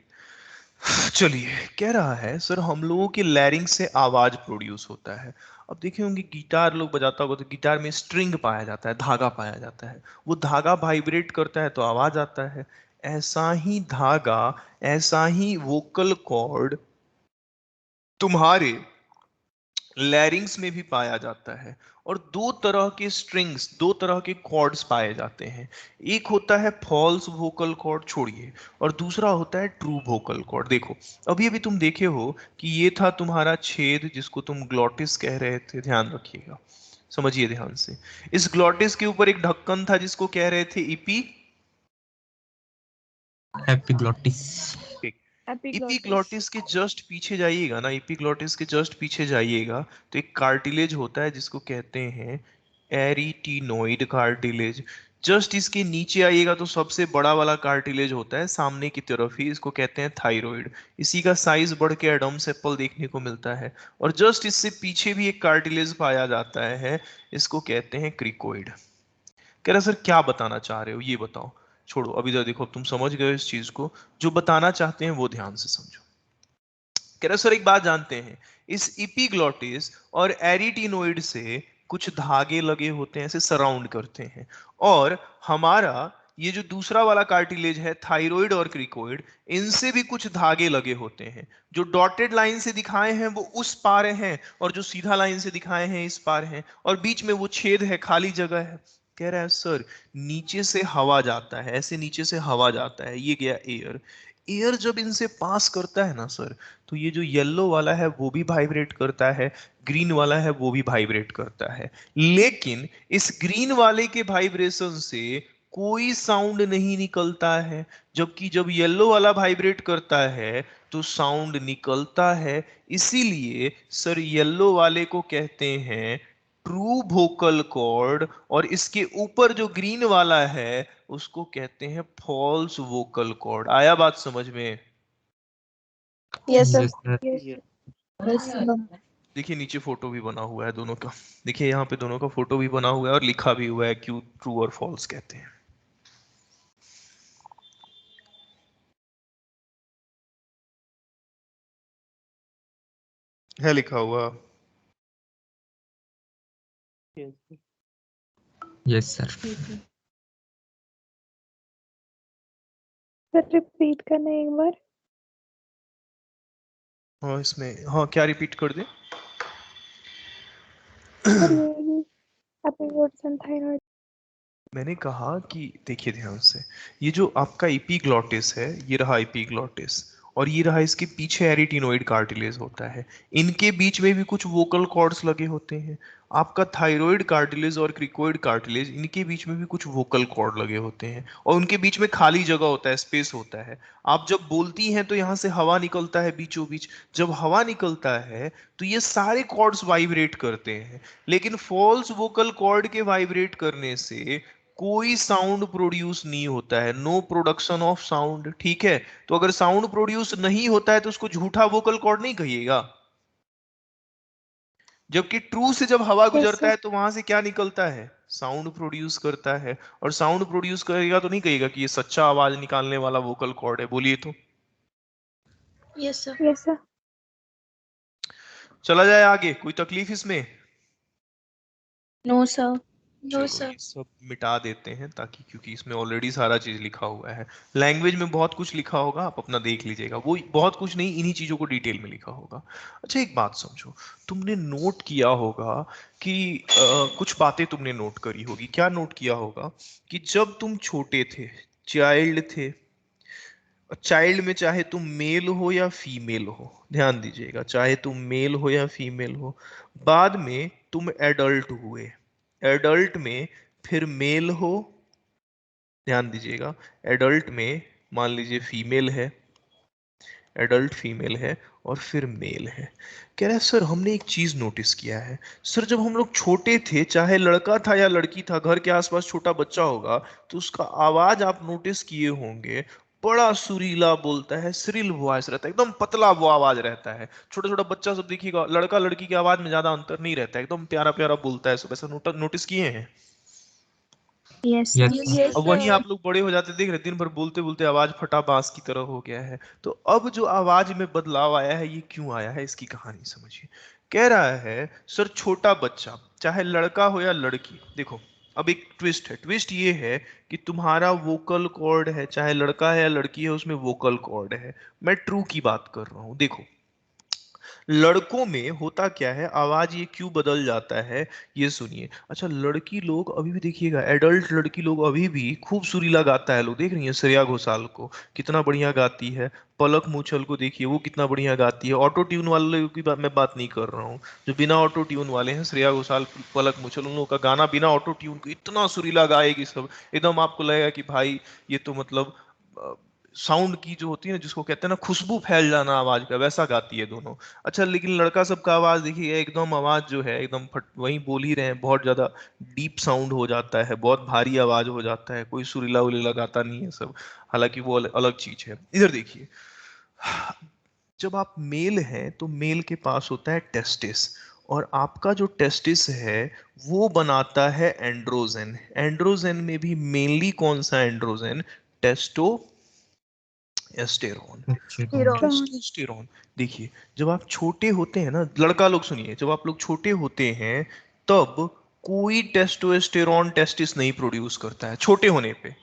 चलिए, कह रहा है सर हम लोगों के लैरिंग से आवाज प्रोड्यूस होता है। अब देखे होंगे गिटार लोग बजाता होगा, तो गिटार में स्ट्रिंग पाया जाता है, धागा पाया जाता है। वो धागा वाइब्रेट करता है तो आवाज आता है। ऐसा ही धागा, ऐसा ही वोकल कॉर्ड तुम्हारे लैरिंग्स में भी पाया जाता है। और दो तरह के स्ट्रिंग्स, दो तरह के कॉर्ड्स पाए जाते हैं। एक होता है फॉल्स वोकल कॉर्ड, छोड़िए, और दूसरा होता है ट्रू वोकल कॉर्ड। देखो, अभी अभी तुम देखे हो कि ये था तुम्हारा छेद जिसको तुम ग्लॉटिस कह रहे थे, ध्यान रखिएगा, समझिए ध्यान से। इस ग्लॉटिस के ऊपर एक ढक्कन था जिसको कह रहे थे इपी एपिग्लोटिस। इपीग्लॉटिस के जस्ट पीछे जाइएगा ना, इपीग्लॉटिस के जस्ट पीछे जाइएगा तो एक कार्टिलेज होता है जिसको कहते हैं एरिटिनोइड कार्टिलेज। जस्ट इसके नीचे आइएगा तो सबसे बड़ा वाला कार्टिलेज होता है सामने की तरफ ही, इसको कहते हैं थायराइड। इसी का साइज बढ़ के एडम्स एप्पल देखने को मिलता है। और जस्ट इससे पीछे भी एक कार्टिलेज पाया जाता है, इसको कहते हैं क्रिकोइड। कह रहा सर क्या बताना चाह रहे हो ये बताओ। छोड़ो अभी तो, देखो अब तुम समझ गए इस चीज को, जो बताना चाहते हैं वो ध्यान से समझो। कह रहे सर एक बात जानते हैं, इस इपीग्लॉटिस और एरिटिनोइड से कुछ धागे लगे होते हैं, ऐसे सराउंड करते हैं। और हमारा ये जो दूसरा वाला कार्टिलेज है थायराइड और क्रिकोइड, इनसे भी कुछ धागे लगे होते हैं। जो डॉटेड लाइन से दिखाए हैं वो उस पार हैं, और जो सीधा लाइन से दिखाए हैं इस पार हैं, और बीच में वो छेद है, खाली जगह है। कह रहा है सर नीचे से हवा जाता है, ऐसे नीचे से हवा जाता है, ये गया एयर। एयर जब इनसे पास करता है ना सर, तो ये जो येलो वाला है वो भी वाइब्रेट करता है, ग्रीन वाला है वो भी वाइब्रेट करता है। लेकिन इस ग्रीन वाले के वाइब्रेशन से कोई साउंड नहीं निकलता है, जबकि जब येलो वाला वाइब्रेट करता है तो साउंड निकलता है। इसीलिए सर येलो वाले को कहते हैं ट्रू वोकल कॉर्ड, और इसके ऊपर जो ग्रीन वाला है उसको कहते हैं फॉल्स वोकल कॉर्ड। आया बात समझ में? Yes, sir. Yes sir. Yes. Yes, sir. देखिए नीचे फोटो भी बना हुआ है दोनों का, देखिए यहाँ पे दोनों का फोटो भी बना हुआ है और लिखा भी हुआ है क्यों ट्रू और फॉल्स कहते हैं। है लिखा हुआ। Yes. Sir. Yes sir. Sir repeat करना एक बार। हाँ इसमें, हाँ क्या रिपीट कर दे? सर यही एपिग्लोटिस एंड थायराइड। मैंने कहा कि देखिए ध्यान से, ये जो आपका इपीग्लॉटिस है, ये रहा इपीग्लॉटिस, और ये रहा इसके पीछे एरिटिनोइड कार्टिलेज होता है। इनके बीच में भी कुछ वोकल कॉर्ड्स लगे होते हैं। आपका थायराइड कार्टिलेज और क्रिकोइड कार्टिलेज, इनके बीच में भी कुछ वोकल कॉर्ड लगे होते हैं, और उनके बीच में खाली जगह होता है, स्पेस होता है। आप जब बोलती हैं तो यहाँ से हवा निकलता है बीचों बीच। जब हवा निकलता है तो ये सारे कॉर्ड्स वाइब्रेट करते हैं। लेकिन फॉल्स वोकल कॉर्ड के वाइब्रेट करने से कोई साउंड प्रोड्यूस नहीं होता है, नो प्रोडक्शन ऑफ साउंड। ठीक है, तो अगर साउंड प्रोड्यूस नहीं होता है तो उसको झूठा वोकल कॉर्ड नहीं कहिएगा। जबकि ट्रू से जब हवा गुजरता है तो वहां से क्या निकलता है, साउंड प्रोड्यूस करता है। और साउंड प्रोड्यूस करेगा तो नहीं कहेगा कि ये सच्चा आवाज निकालने वाला वोकल कॉर्ड है। बोलिए तो। Yes, sir. Yes sir. चला जाए आगे, कोई तकलीफ इसमें? No, sir. No, चलो sir. ये सब मिटा देते हैं, ताकि क्योंकि इसमें ऑलरेडी सारा चीज लिखा हुआ है। लैंग्वेज में बहुत कुछ लिखा होगा, आप अपना देख लीजिएगा, वो बहुत कुछ नहीं, इन्हीं चीजों को डिटेल में लिखा होगा। अच्छा एक बात समझो, तुमने नोट किया होगा कि कुछ बातें तुमने नोट करी होगी। क्या नोट किया होगा कि जब तुम छोटे थे, चाइल्ड थे, चाइल्ड में चाहे तुम मेल हो या फीमेल हो, ध्यान दीजिएगा, चाहे तुम मेल हो या फीमेल हो, बाद में तुम एडल्ट हुए, एडल्ट में फिर मेल हो, ध्यान दीजिएगा, एडल्ट में मान लीजिए फीमेल है, एडल्ट फीमेल है, और फिर मेल है। कह रहा है सर हमने एक चीज नोटिस किया है, सर जब हम लोग छोटे थे, चाहे लड़का था या लड़की था, घर के आसपास छोटा बच्चा होगा, तो उसका आवाज आप नोटिस किए होंगे, बड़ा सुरीला बोलता है, श्रिल वॉइस रहता है, एकदम पतला वो आवाज रहता है। छोटा छोटा बच्चा सब देखिएगा, लड़का लड़की की आवाज में ज्यादा अंतर नहीं रहता है, एकदम प्यारा प्यारा बोलता है सब, ऐसा नोटिस किए हैं? Yes, sir. Yes Yes, sir. अब वहीं आप लोग बड़े हो जाते देख रहे, दिन भर बोलते बोलते आवाज फटा बांस की तरह हो गया है। तो अब जो आवाज में बदलाव आया है, ये क्यों आया है, इसकी कहानी समझिए। कह रहा है सर छोटा बच्चा, चाहे लड़का हो या लड़की, देखो अब एक ट्विस्ट है, ट्विस्ट ये है कि तुम्हारा वोकल कॉर्ड है, चाहे लड़का है या लड़की है, उसमें वोकल कॉर्ड है। मैं ट्रू की बात कर रहा हूं। देखो लड़कों में होता क्या है, आवाज ये क्यों बदल जाता है, ये सुनिए। अच्छा लड़की लोग अभी भी देखिएगा, एडल्ट लड़की लोग अभी भी खूब सुरीला गाता है। लोग देख रही हैं श्रेया घोषाल को, कितना बढ़िया गाती है। पलक मुछल को देखिए, वो कितना बढ़िया गाती है। ऑटो ट्यून वाले की बात मैं बात नहीं कर रहा हूँ, जो बिना ऑटो ट्यून वाले हैं, श्रेया घोषाल, पलक मुछल, उन लोगों का गाना बिना ऑटो ट्यून को इतना सुरीला गाएगी सब, एकदम आपको लगेगा कि भाई ये तो मतलब साउंड की जो होती है ना, जिसको कहते हैं ना खुशबू फैल जाना आवाज का, वैसा गाती है दोनों। अच्छा लेकिन लड़का सबका आवाज देखिए, एकदम आवाज जो है एकदम फट, वही बोल ही रहे हैं, बहुत ज्यादा डीप साउंड हो जाता है, बहुत भारी आवाज हो जाता है, कोई सुरीला उरीला गाता नहीं है सब। हालांकि वो अलग चीज है। इधर देखिए, जब आप मेल हैं तो मेल के पास होता है टेस्टिस, और आपका जो टेस्टिस है वो बनाता है एंड्रोजन। एंड्रोजन में भी मेनली कौन सा एंड्रोजन, टेस्टो एस्टेरोन। टेस्टोस्टेरोन। देखिए जब आप छोटे होते हैं ना लड़का लोग, सुनिए, जब आप लोग छोटे होते हैं तब कोई टेस्टोस्टेरोन टेस्टिस नहीं प्रोड्यूस करता है छोटे होने पे।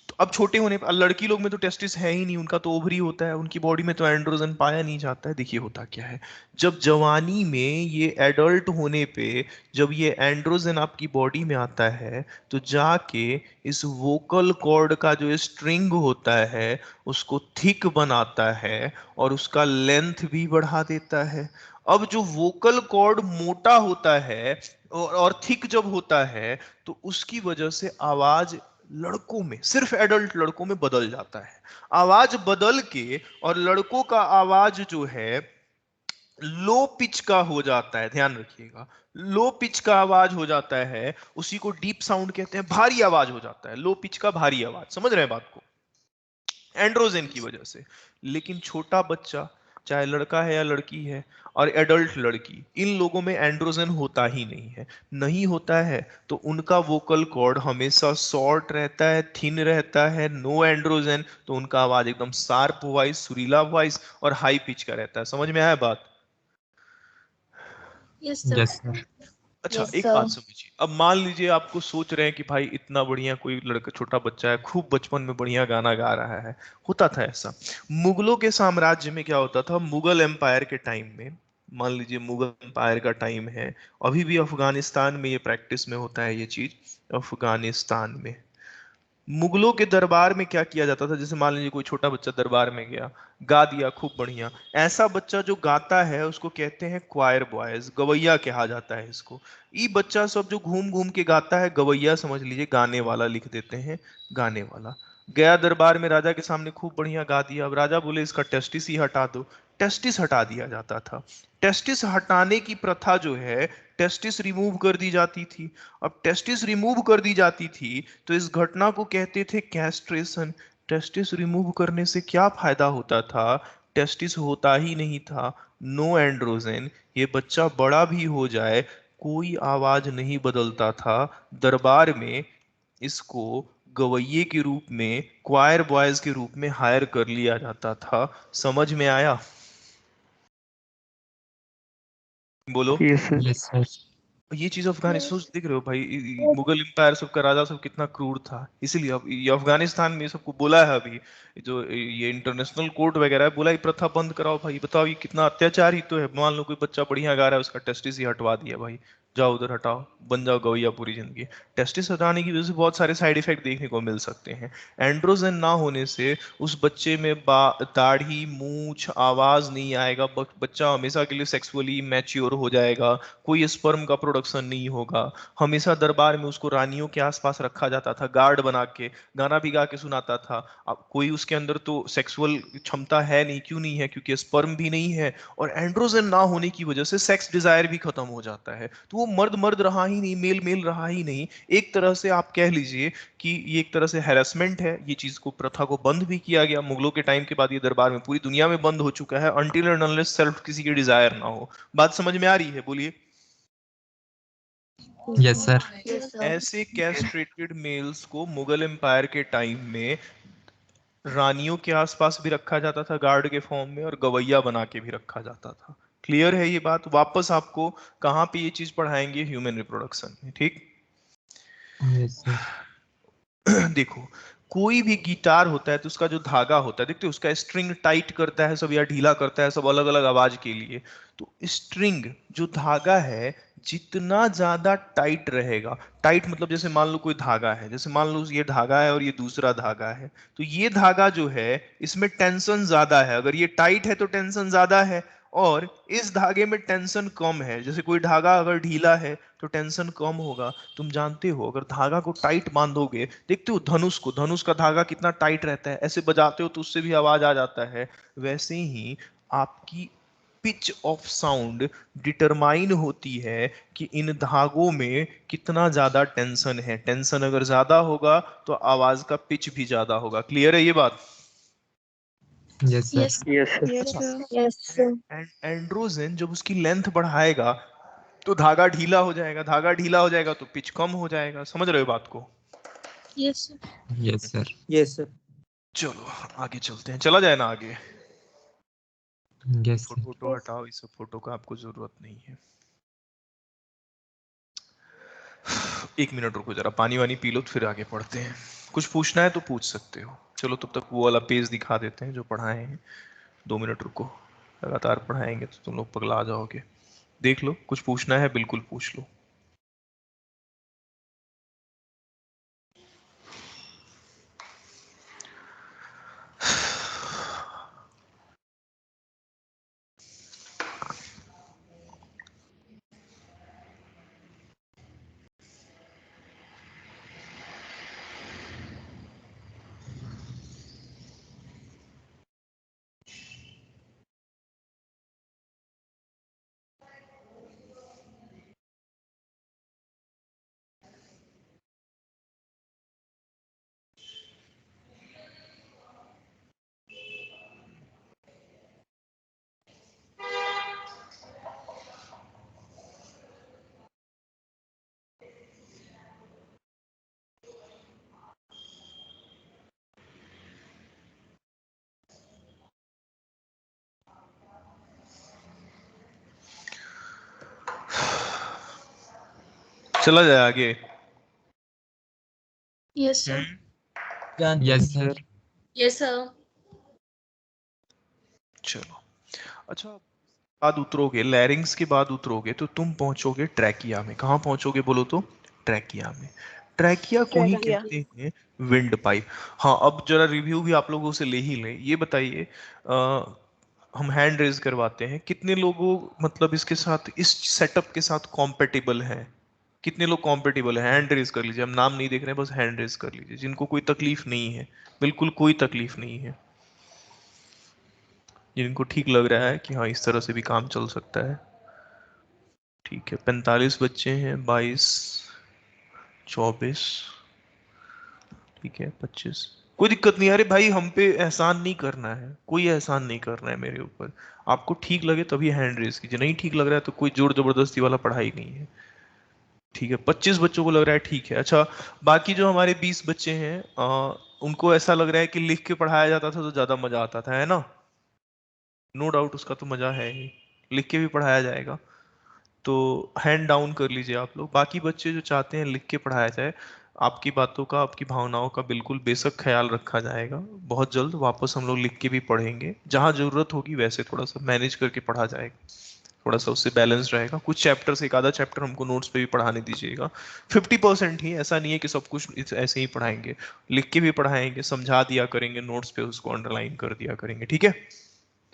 तो अब छोटे होने पर लड़की लोग में तो टेस्टिस है ही नहीं, उनका तो ओवरी होता है, उनकी बॉडी में तो एंड्रोजन पाया नहीं जाता है। देखिए होता क्या है, जब जवानी में ये एडल्ट होने पे जब ये एंड्रोजन आपकी बॉडी में आता है तो जाके इस वोकल कॉर्ड का जो स्ट्रिंग होता है उसको थिक बनाता है और उसका लेंथ भी बढ़ा देता है। अब जो वोकल कॉर्ड मोटा होता है और थिक जब होता है तो उसकी वजह से आवाज लड़कों में, सिर्फ एडल्ट लड़कों में बदल जाता है। आवाज बदल के और लड़कों का आवाज जो है लो पिच का हो जाता है, ध्यान रखिएगा। लो पिच का आवाज हो जाता है, उसी को डीप साउंड कहते हैं, भारी आवाज हो जाता है, लो पिच का भारी आवाज। समझ रहे हैं बात को, एंड्रोजन की वजह से। लेकिन छोटा बच्चा, चाहे लड़का है या लड़की है, और एडल्ट लड़की, इन लोगों में एंड्रोजन होता ही नहीं है। नहीं होता है तो उनका वोकल कॉर्ड हमेशा शॉर्ट रहता है, थिन रहता है, नो एंड्रोजन, तो उनका आवाज एकदम शार्प वॉइस, सुरीला वॉइस और हाई पिच का रहता है। समझ में आया बात? Yes, sir. Yes, sir. अच्छा Yes, एक sir. बात समझिए, अब मान लीजिए आपको सोच रहे हैं कि भाई इतना बढ़िया कोई लड़का, छोटा बच्चा है, खूब बचपन में बढ़िया गाना गा रहा है। होता था ऐसा, मुगलों के साम्राज्य में क्या होता था, मुगल एम्पायर के टाइम में, मान लीजिए मुगल एम्पायर का टाइम है, अभी भी अफगानिस्तान में ये प्रैक्टिस में होता है ये चीज, अफगानिस्तान में मुगलों के दरबार में क्या किया जाता था, जैसे मान लीजिए कोई छोटा बच्चा दरबार में गया, गा दिया खूब बढ़िया, ऐसा बच्चा जो गाता है उसको कहते हैं क्वायर बॉयज, गवैया कहा जाता है इसको। ये बच्चा सब जो घूम घूम के गाता है, गवैया समझ लीजिए, गाने वाला लिख देते हैं, गाने वाला। गया दरबार में राजा के सामने खूब बढ़िया गा दिया, अब राजा बोले इसका टेस्टिस ही हटा दो, टेस्टिस हटा दिया जाता था। टेस्टिस हटाने की प्रथा जो है, टेस्टिस रिमूव कर दी जाती थी। अब टेस्टिस रिमूव कर दी जाती थी तो इस घटना को कहते थे कैस्ट्रेशन। टेस्टिस रिमूव करने से क्या फायदा होता था, टेस्टिस होता ही नहीं था, नो एंड्रोजन, ये बच्चा बड़ा भी हो जाए कोई आवाज नहीं बदलता था। दरबार में इसको गवैये के रूप में, क्वायर बॉयज के रूप में हायर कर लिया जाता था। समझ में आया? बोलो। Yes, sir. Yes, sir. ये चीज अफगानिस्तान देख रहे हो भाई, मुगल एम्पायर सबका राजा सब कितना क्रूर था, इसीलिए अब ये अफगानिस्तान में सबको बोला है अभी, जो ये इंटरनेशनल कोर्ट वगैरह है, बोला ये प्रथा बंद कराओ भाई। बताओ ये कितना अत्याचार ही तो है। मान लो कोई बच्चा बढ़िया गा रहा है, उसका टेस्टिस ही हटवा दिया भाई, जाओ उधर हटाओ, बन जाओ गवैया पूरी जिंदगी। टेस्टिस हटाने की वजह से बहुत सारे साइड इफेक्ट देखने को मिल सकते हैं। एंड्रोजन ना होने से उस बच्चे में दाढ़ी, मूछ, आवाज नहीं आएगा, बच्चा हमेशा के लिए सेक्सुअली मैच्योर हो जाएगा, कोई स्पर्म का प्रोडक्शन नहीं होगा। हमेशा दरबार में उसको रानियों के आसपास रखा जाता था, गार्ड बना के, गाना भी गा के सुनाता था। अब कोई उसके अंदर तो सेक्सुअल क्षमता है नहीं, क्यों नहीं है, क्योंकि स्पर्म भी नहीं है, और एंड्रोजन ना होने की वजह से सेक्स डिजायर भी खत्म हो जाता है। तो वो मर्द मर्द रहा ही नहीं, मेल मेल रहा ही नहीं। एक तरह से आप कह लीजिए कि ये एक तरह से हैरेसमेंट है। ये चीज को, प्रथा को बंद भी किया गया मुगलों के टाइम के बाद, ये दरबार में पूरी दुनिया में बंद हो चुका है, अनटिल एंड अनलेस सेल्फ किसी की डिजायर ना हो। बात समझ में आ रही है? बोलिए। Yes, sir. Yes, sir. ऐसे कैस्ट्रेटेड मेल्स को मुगल एम्पायर के टाइम में रानियों के आसपास भी रखा जाता था गार्ड के फॉर्म में, और गवैया बना के भी रखा जाता था। क्लियर है ये बात? वापस आपको कहाँ पे ये चीज पढ़ाएंगे, ह्यूमन रिप्रोडक्शन में, ठीक। Yes, sir. देखो, कोई भी गिटार होता है तो उसका जो धागा होता है, देखते हो उसका स्ट्रिंग टाइट करता है सब या ढीला करता है सब, अलग अलग आवाज के लिए। तो स्ट्रिंग जो धागा है जितना ज्यादा टाइट रहेगा, टाइट मतलब जैसे मान लो कोई धागा है, जैसे मान लो ये धागा है और ये दूसरा धागा है, तो ये धागा जो है इसमें टेंशन ज्यादा है, अगर ये टाइट है तो टेंशन ज्यादा है, और इस धागे में टेंशन कम है। जैसे कोई धागा अगर ढीला है तो टेंशन कम होगा। तुम जानते हो अगर धागा को टाइट बांधोगे, देखते हो धनुष को, धनुष का धागा कितना टाइट रहता है, ऐसे बजाते हो तो उससे भी आवाज आ जाता है। वैसे ही आपकी पिच ऑफ साउंड डिटरमाइन होती है कि इन धागों में कितना ज्यादा टेंशन है। टेंशन अगर ज्यादा होगा तो आवाज का पिच भी ज्यादा होगा। क्लियर है ये बात? Yes, sir. Yes. Yes, sir. Yes, अच्छा, sir. Yes, sir. एंड्रोजन जब उसकी लेंथ बढ़ाएगा तो धागा ढीला हो जाएगा, धागा ढीला हो जाएगा तो पिच कम हो जाएगा। समझ रहे हो बात को? Yes, sir. Yes, sir. Yes, sir. चलो आगे चलते हैं, चला जाए ना आगे। Yes, sir. फोटो हटाओ, इस सब फोटो का आपको जरूरत नहीं है। 1 मिनट रुको जरा, पानी वानी पी लो तो फिर आगे पढ़ते हैं। कुछ पूछना है तो पूछ सकते हो। चलो तब तक वो वाला पेज दिखा देते हैं जो पढ़ाए हैं। 2 मिनट रुको, लगातार पढ़ाएंगे तो तुम लोग पगला जाओगे। देख लो, कुछ पूछना है बिल्कुल पूछ लो। चला जाए आगे। Yes, sir. Yes, sir. Yes, sir. चलो, अच्छा, बाद उतरोगे, लैरिंग्स के बाद उतरोगे तो तुम पहुंचोगे ट्रैकिया में। कहाँ पहुंचोगे बोलो तो? ट्रैकिया में। ट्रैकिया को ही Trachea. कहते हैं विंड पाइप। हाँ, अब जरा रिव्यू भी आप लोगों से ले ही लें। ये बताइए, हम हैंड रेज करवाते हैं, कितने लोगों मतलब इसके साथ, इस सेटअप के साथ कॉम्पेटिबल हैं? कितने लोग कॉम्पेटिबल है? हैंड रेज कर लीजिए। हम नाम नहीं देख रहे हैं, बस हैंड रेज कर लीजिए जिनको कोई तकलीफ नहीं है, बिल्कुल कोई तकलीफ नहीं है, जिनको ठीक लग रहा है कि हाँ इस तरह से भी काम चल सकता है। ठीक है, 45 बच्चे हैं, 22, 24, ठीक है, 25। कोई दिक्कत नहीं। अरे भाई, हम पे एहसान नहीं करना है, कोई एहसान नहीं करना है मेरे ऊपर। आपको ठीक लगे तभी हैंड रेज कीजिए, नहीं ठीक लग रहा है तो कोई जोर जबरदस्ती वाला पढ़ाई नहीं है। ठीक है, 25 बच्चों को लग रहा है ठीक है। अच्छा, बाकी जो हमारे 20 बच्चे हैं, उनको ऐसा लग रहा है कि लिख के पढ़ाया जाता था तो ज्यादा मजा आता था, है ना? नो डाउट, उसका तो मजा है ही, लिख के भी पढ़ाया जाएगा। तो हैंड डाउन कर लीजिए आप लोग। बाकी बच्चे जो चाहते हैं लिख के पढ़ाया जाए, आपकी बातों का, आपकी भावनाओं का बिल्कुल बेशक ख्याल रखा जाएगा। बहुत जल्द वापस हम लोग लिख के भी पढ़ेंगे, जहां जरूरत होगी वैसे थोड़ा सा मैनेज करके पढ़ा जाएगा, थोड़ा सा उससे बैलेंस रहेगा। कुछ चैप्टर से एक आधा चैप्टर हमको नोट्स पे भी पढ़ाने दीजिएगा। 50% ही, ऐसा नहीं है कि सब कुछ ऐसे ही पढ़ाएंगे, लिख के भी पढ़ाएंगे, समझा दिया करेंगे नोट्स पे, उसको अंडरलाइन कर दिया करेंगे। ठीक है?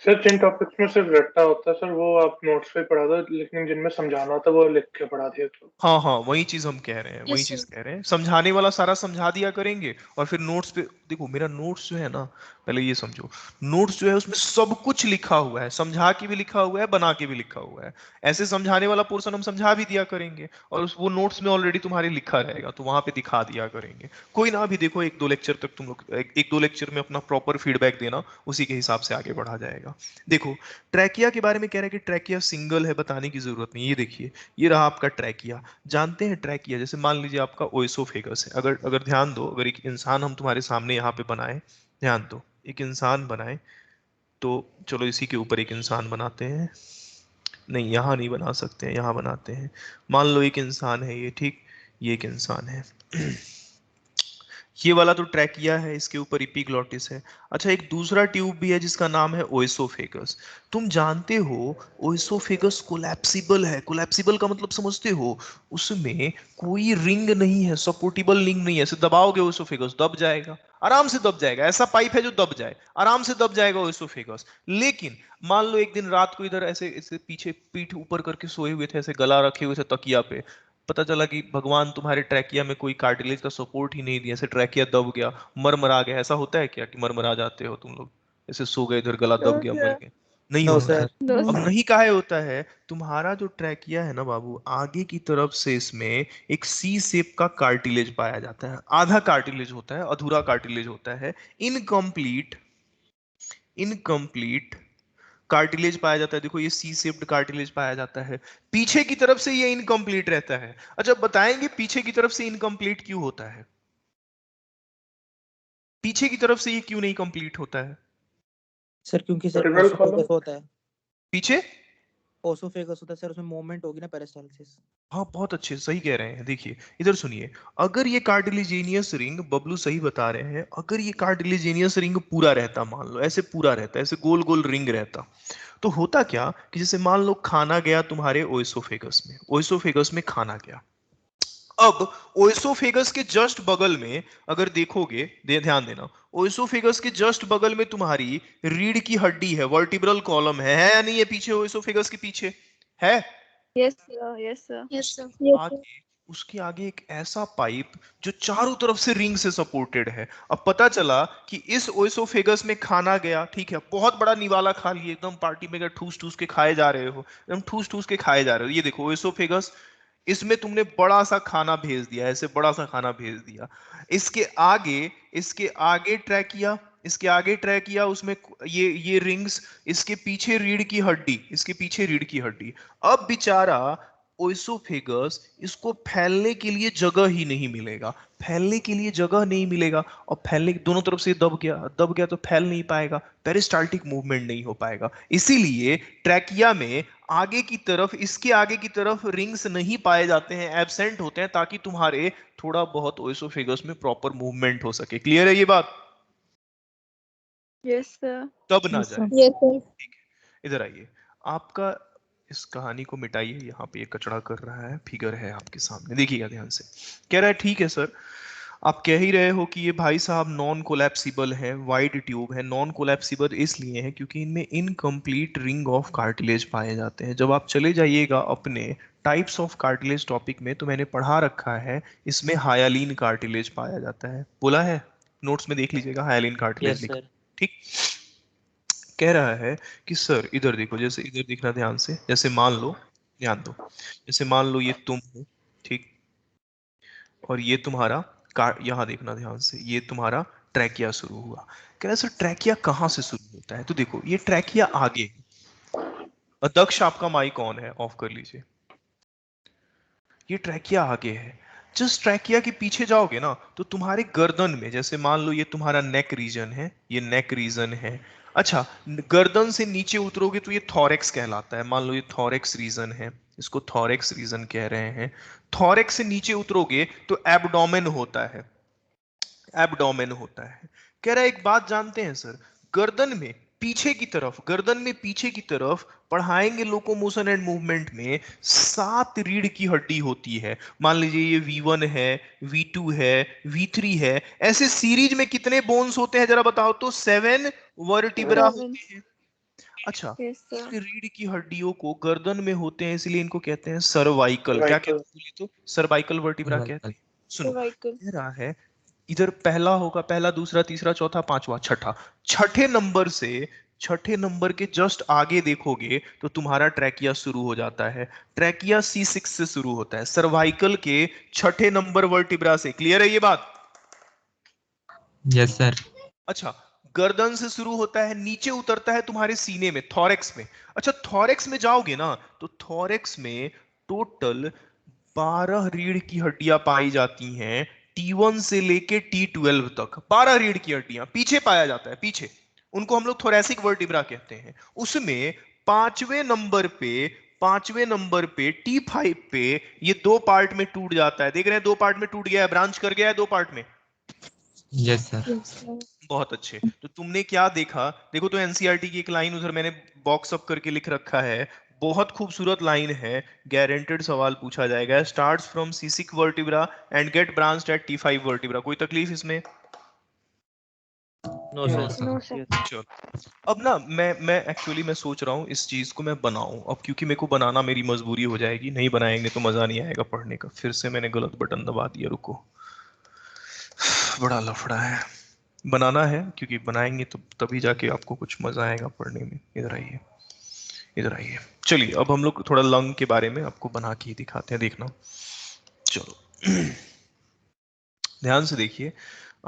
सर जिन टॉपिक्स में सिर्फ रट्टा होता है सर वो आप नोट्स पे पढ़ा दो, लेकिन जिनमें समझाना होता है वो लिख के पढ़ा दिया तो। हाँ हाँ, वही चीज हम कह रहे हैं, वही Yes, sir. चीज कह रहे हैं। समझाने वाला सारा समझा दिया करेंगे और फिर नोट्स पे देखो, मेरा नोट्स जो है ना, पहले ये समझो, नोट्स जो है उसमें सब कुछ लिखा हुआ है, समझा के भी लिखा हुआ है, बना के भी लिखा हुआ है। ऐसे समझाने वाला पोर्शन हम समझा भी दिया करेंगे और वो नोट्स में ऑलरेडी तुम्हारे लिखा रहेगा, तो वहां पे दिखा दिया करेंगे। कोई ना, भी देखो 1-2 लेक्चर तक तुम लोग एक दो लेक्चर में अपना प्रॉपर फीडबैक देना, उसी के हिसाब से आगे बढ़ा जाएगा। देखो, ट्रैकिया के बारे में कह रहे हैं कि ट्रैकिया सिंगल है, बताने की जरूरत नहीं। ये देखिए, ये रहा आपका ट्रैकिया। जानते हैं ट्रैकिया, जैसे मान लीजिए आपका ओएसोफेगस है। अगर अगर ध्यान दो, अगर एक इंसान हम तुम्हारे सामने यहाँ पे बनाए, ध्यान दो, एक इंसान बनाए, तो चलो इसी के ऊपर एक इंसान बनाते हैं। नहीं, यहाँ नहीं बना सकते हैं, यहाँ बनाते हैं। मान लो एक इंसान है ये, ठीक, ये एक इंसान है। ये वाला तो ट्रैकिया है, इसके ऊपर इपीग्लॉटिस है। अच्छा, एक दूसरा ट्यूब भी है जिसका नाम है ओएसोफेगस। तुम जानते हो ओएसोफेगस कोलैप्सिबल है। कोलैप्सिबल का मतलब समझते हो? उसमें कोई रिंग नहीं है, सपोर्टेबल रिंग नहीं है। ऐसे दबाओगे ओएसोफेगस दब जाएगा, आराम से दब जाएगा। ऐसा पाइप है जो दब जाए, आराम से दब जाएगा ओएसोफेगस। लेकिन मान लो एक दिन रात को इधर ऐसे ऐसे पीछे पीठ ऊपर करके सोए हुए थे, ऐसे गला रखे हुए थे तकिया पे, पता चला कि भगवान तुम्हारे ट्रैकिया में कोई कार्टिलेज का सपोर्ट ही नहीं दिया, ऐसे ट्रैकिया दब गया, मरमरा गया। ऐसा होता है क्या कि मरमरा जाते हो तुम लोग? ऐसे सो गए, इधर गला दब नो गया, मर सर, गए? नहीं नो होता है। सर। नो अब सर। नहीं काहे होता है? तुम्हारा जो ट्रैकिया है ना बाबू, आगे की तरफ से इसमें एक सी शेप का कार्टिलेज पाया जाता है। आधा कार्टिलेज होता है, अधूरा कार्टिलेज होता है, इनकम्प्लीट इनकम्प्लीट कार्टिलेज पाया जाता है। देखो ये सी शेप्ड कार्टिलेज पाया जाता है। पीछे की तरफ से ये इनकम्प्लीट रहता है। अच्छा, बताएंगे पीछे की तरफ से इनकम्प्लीट क्यों होता है? पीछे की तरफ से ये क्यों नहीं कंप्लीट होता है? सर क्योंकि सर Vertebral column? ओसोफेगस होता है, पीछे? ओसोफेगस होता है सर, उसमें मूवमेंट होगी ना पेरिस्टाल्सिस। हाँ, बहुत अच्छे, सही कह रहे हैं। देखिए इधर सुनिए, अगर ये कार्टिलेजिनियस रिंग, बबलू सही बता रहे हैं, अगर ये कार्टिलेजिनियस रिंग पूरा रहता, मान लो ऐसे पूरा रहता, ऐसे गोल गोल रिंग रहता, तो होता क्या कि जैसे मान लो खाना गया तुम्हारे ओएसोफेगस में, ओएसोफेगस में खाना गया। अब ओएसोफेगस के जस्ट बगल में अगर देखोगे, ध्यान देना, ओएसोफेगस के जस्ट बगल में तुम्हारी रीढ़ की हड्डी है, वर्टिब्रल कॉलम है या नहीं? है पीछे, ओएसोफेगस के पीछे है। Yes sir, yes sir, yes sir, आगे, उसके आगे एक ऐसा पाइप जो चारों तरफ से रिंग से सपोर्टेड है। अब पता चला कि इस ओएसोफेगस में खाना गया, ठीक है, बहुत बड़ा निवाला खा लिए, एकदम पार्टी में अगर ठूस ठूस के खाए जा रहे हो, एकदम ठूस ठूस के खाए जा रहे हो। ये देखो ओएसोफेगस, इसमें तुमने बड़ा सा खाना भेज दिया, ऐसे बड़ा सा खाना भेज दिया। इसके आगे ट्रैकिया, इसके आगे ट्रैकिया, उसमें ये रिंग्स, इसके पीछे रीढ़ की हड्डी, इसके पीछे रीढ़ की हड्डी। अब बेचारा ओएसोफेगस, इसको फैलने के लिए जगह ही नहीं मिलेगा, फैलने के लिए जगह नहीं मिलेगा। और फैलने दोनों तरफ से दब गया, दब गया तो फैल नहीं पाएगा, पेरिस्टाल्टिक मूवमेंट नहीं हो पाएगा। इसीलिए ट्रैकिया में आगे की तरफ, इसके आगे की तरफ रिंग्स नहीं पाए जाते हैं, एब्सेंट होते हैं, ताकि तुम्हारे थोड़ा बहुत ओएसोफेगस में प्रॉपर मूवमेंट हो सके। क्लियर है ये बात? यस सर, दब ना जाए। Yes sir. ठीक है, इधर आइए। आपका इस कहानी को मिटाइए, यहाँ पे ये कचरा कर रहा है, फिगर है आपके सामने, देखिएगा ध्यान से। कह रहा है ठीक है सर, आप कह ही रहे हो कि ये भाई साहब नॉन कोलैप्सिबल है, वाइड ट्यूब है। नॉन कोलैप्सिबल इसलिए है क्योंकि इनमें इनकम्प्लीट रिंग ऑफ कार्टिलेज पाए जाते हैं। जब आप चले जाइएगा अपने टाइप्स ऑफ कार्टिलेज टॉपिक में, तो मैंने पढ़ा रखा है, इसमें हायालीन कार्टिलेज पाया जाता है। बोला है, नोट्स में देख लीजिएगा, हायालीन कार्टिलेज यस लिखा। सर। ठीक। कह रहा है कि सर इधर देखो, जैसे इधर देखना ध्यान से, जैसे मान लो, ध्यान दो, जैसे मान लो ये तुम हो, ठीक, और ये तुम्हारा यहाँ देखना ध्यान से, ये तुम्हारा ट्रैकिया शुरू हुआ। कह रहा है सर ट्रैकिया कहाँ से शुरू होता है? तो देखो ये ट्रैकिया आगे है। अध्यक्ष आपका माइक ऑन है, ऑफ कर लीजिए। ये ट्रैकिया आगे है। जस्ट ट्रैकिया के पीछे जाओगे ना, तो तुम्हारे गर्दन में, जैसे मान लो ये तुम्हारा नेक रीजन है, ये नेक रीजन है। अच्छा, गर्दन से नीचे उतरोगे तो ये थॉरेक्स कहलाता है। मान लो ये थॉरेक्स रीजन है, इसको थॉरेक्स रीजन कह रहे हैं। थॉरेक्स से नीचे उतरोगे तो एब्डोमेन होता है, एब्डोमेन होता है। कह रहा है एक बात जानते हैं सर, गर्दन में पीछे की तरफ, गर्दन में पीछे की तरफ पढ़ाएंगे लोकोमोशन एंड मूवमेंट में, 7 रीढ़ की हड्डी होती है। मान लीजिए ये V1 है, V2 है, V3 है, ऐसे सीरीज में कितने बोन्स होते हैं जरा बताओ तो? 7 वर्टिब्रा 7, होते हैं। अच्छा, यस इन सर, रीढ़ की हड्डियों को गर्दन में होते हैं, इसलिए इनको कहते हैं सर्वाइकल। क्या कहते Cervical. हैं बोलिए तो? सर्वाइकल वर्टिब्रा कहते हैं। सुनो, सर्वाइकल। कह रहा है इधर पहला होगा, पहला, दूसरा, तीसरा, चौथा, पांचवा, छठा। छठे नंबर से, छठे नंबर के जस्ट आगे देखोगे तो तुम्हारा ट्रैकिया शुरू हो जाता है। ट्रैकिया C6 से शुरू होता है, सर्वाइकल के छठे नंबर वर्टिब्रा से। क्लियर है ये बात? Yes sir. अच्छा, गर्दन से शुरू होता है, नीचे उतरता है तुम्हारे सीने में, थॉरेक्स में। अच्छा, थॉरेक्स में जाओगे ना, तो थॉरेक्स में टोटल 12 रीढ़ की हड्डियां पाई जाती हैं, T1 से लेके T12 तक 12 रीढ़ की हड्डियां पीछे पाया जाता है, पीछे। उनको हम लोग थोरेसिक वर्टिब्रा कहते हैं। उसमें पांचवें नंबर पे 5वें नंबर पे T5 पे ये 2 पार्ट में टूट जाता है। देख रहे हैं 2 पार्ट में टूट गया है, ब्रांच कर गया है 2 पार्ट में। Yes sir. Yes, sir. बहुत अच्छे। तो तुमने क्या देखा? देखो तो एनसीईआरटी की एक लाइन उधर मैंने बॉक्स अप करके लिख रखा है, बहुत खूबसूरत लाइन है, गारंटेड सवाल पूछा जाएगा। Starts from C6 vertebra and get branched at T5 vertebra. कोई तकलीफ इसमें? No no sir. Sir. No, sir. चलो अब ना मैं एक्चुअली मैं सोच रहा हूँ इस चीज को मैं बनाऊं अब, क्योंकि मेरे को बनाना मेरी मजबूरी हो जाएगी, नहीं बनाएंगे तो मजा नहीं आएगा पढ़ने का। फिर से मैंने गलत बटन दबा दिया, रुको, बड़ा लफड़ा है। बनाना है क्योंकि बनाएंगे तो तभी जाके आपको कुछ मजा आएगा पढ़ने में। इधर आइए, इधर आइए। चलिए अब हम लोग थोड़ा लंग के बारे में आपको बना के ही दिखाते हैं, देखना। चलो ध्यान से देखिए,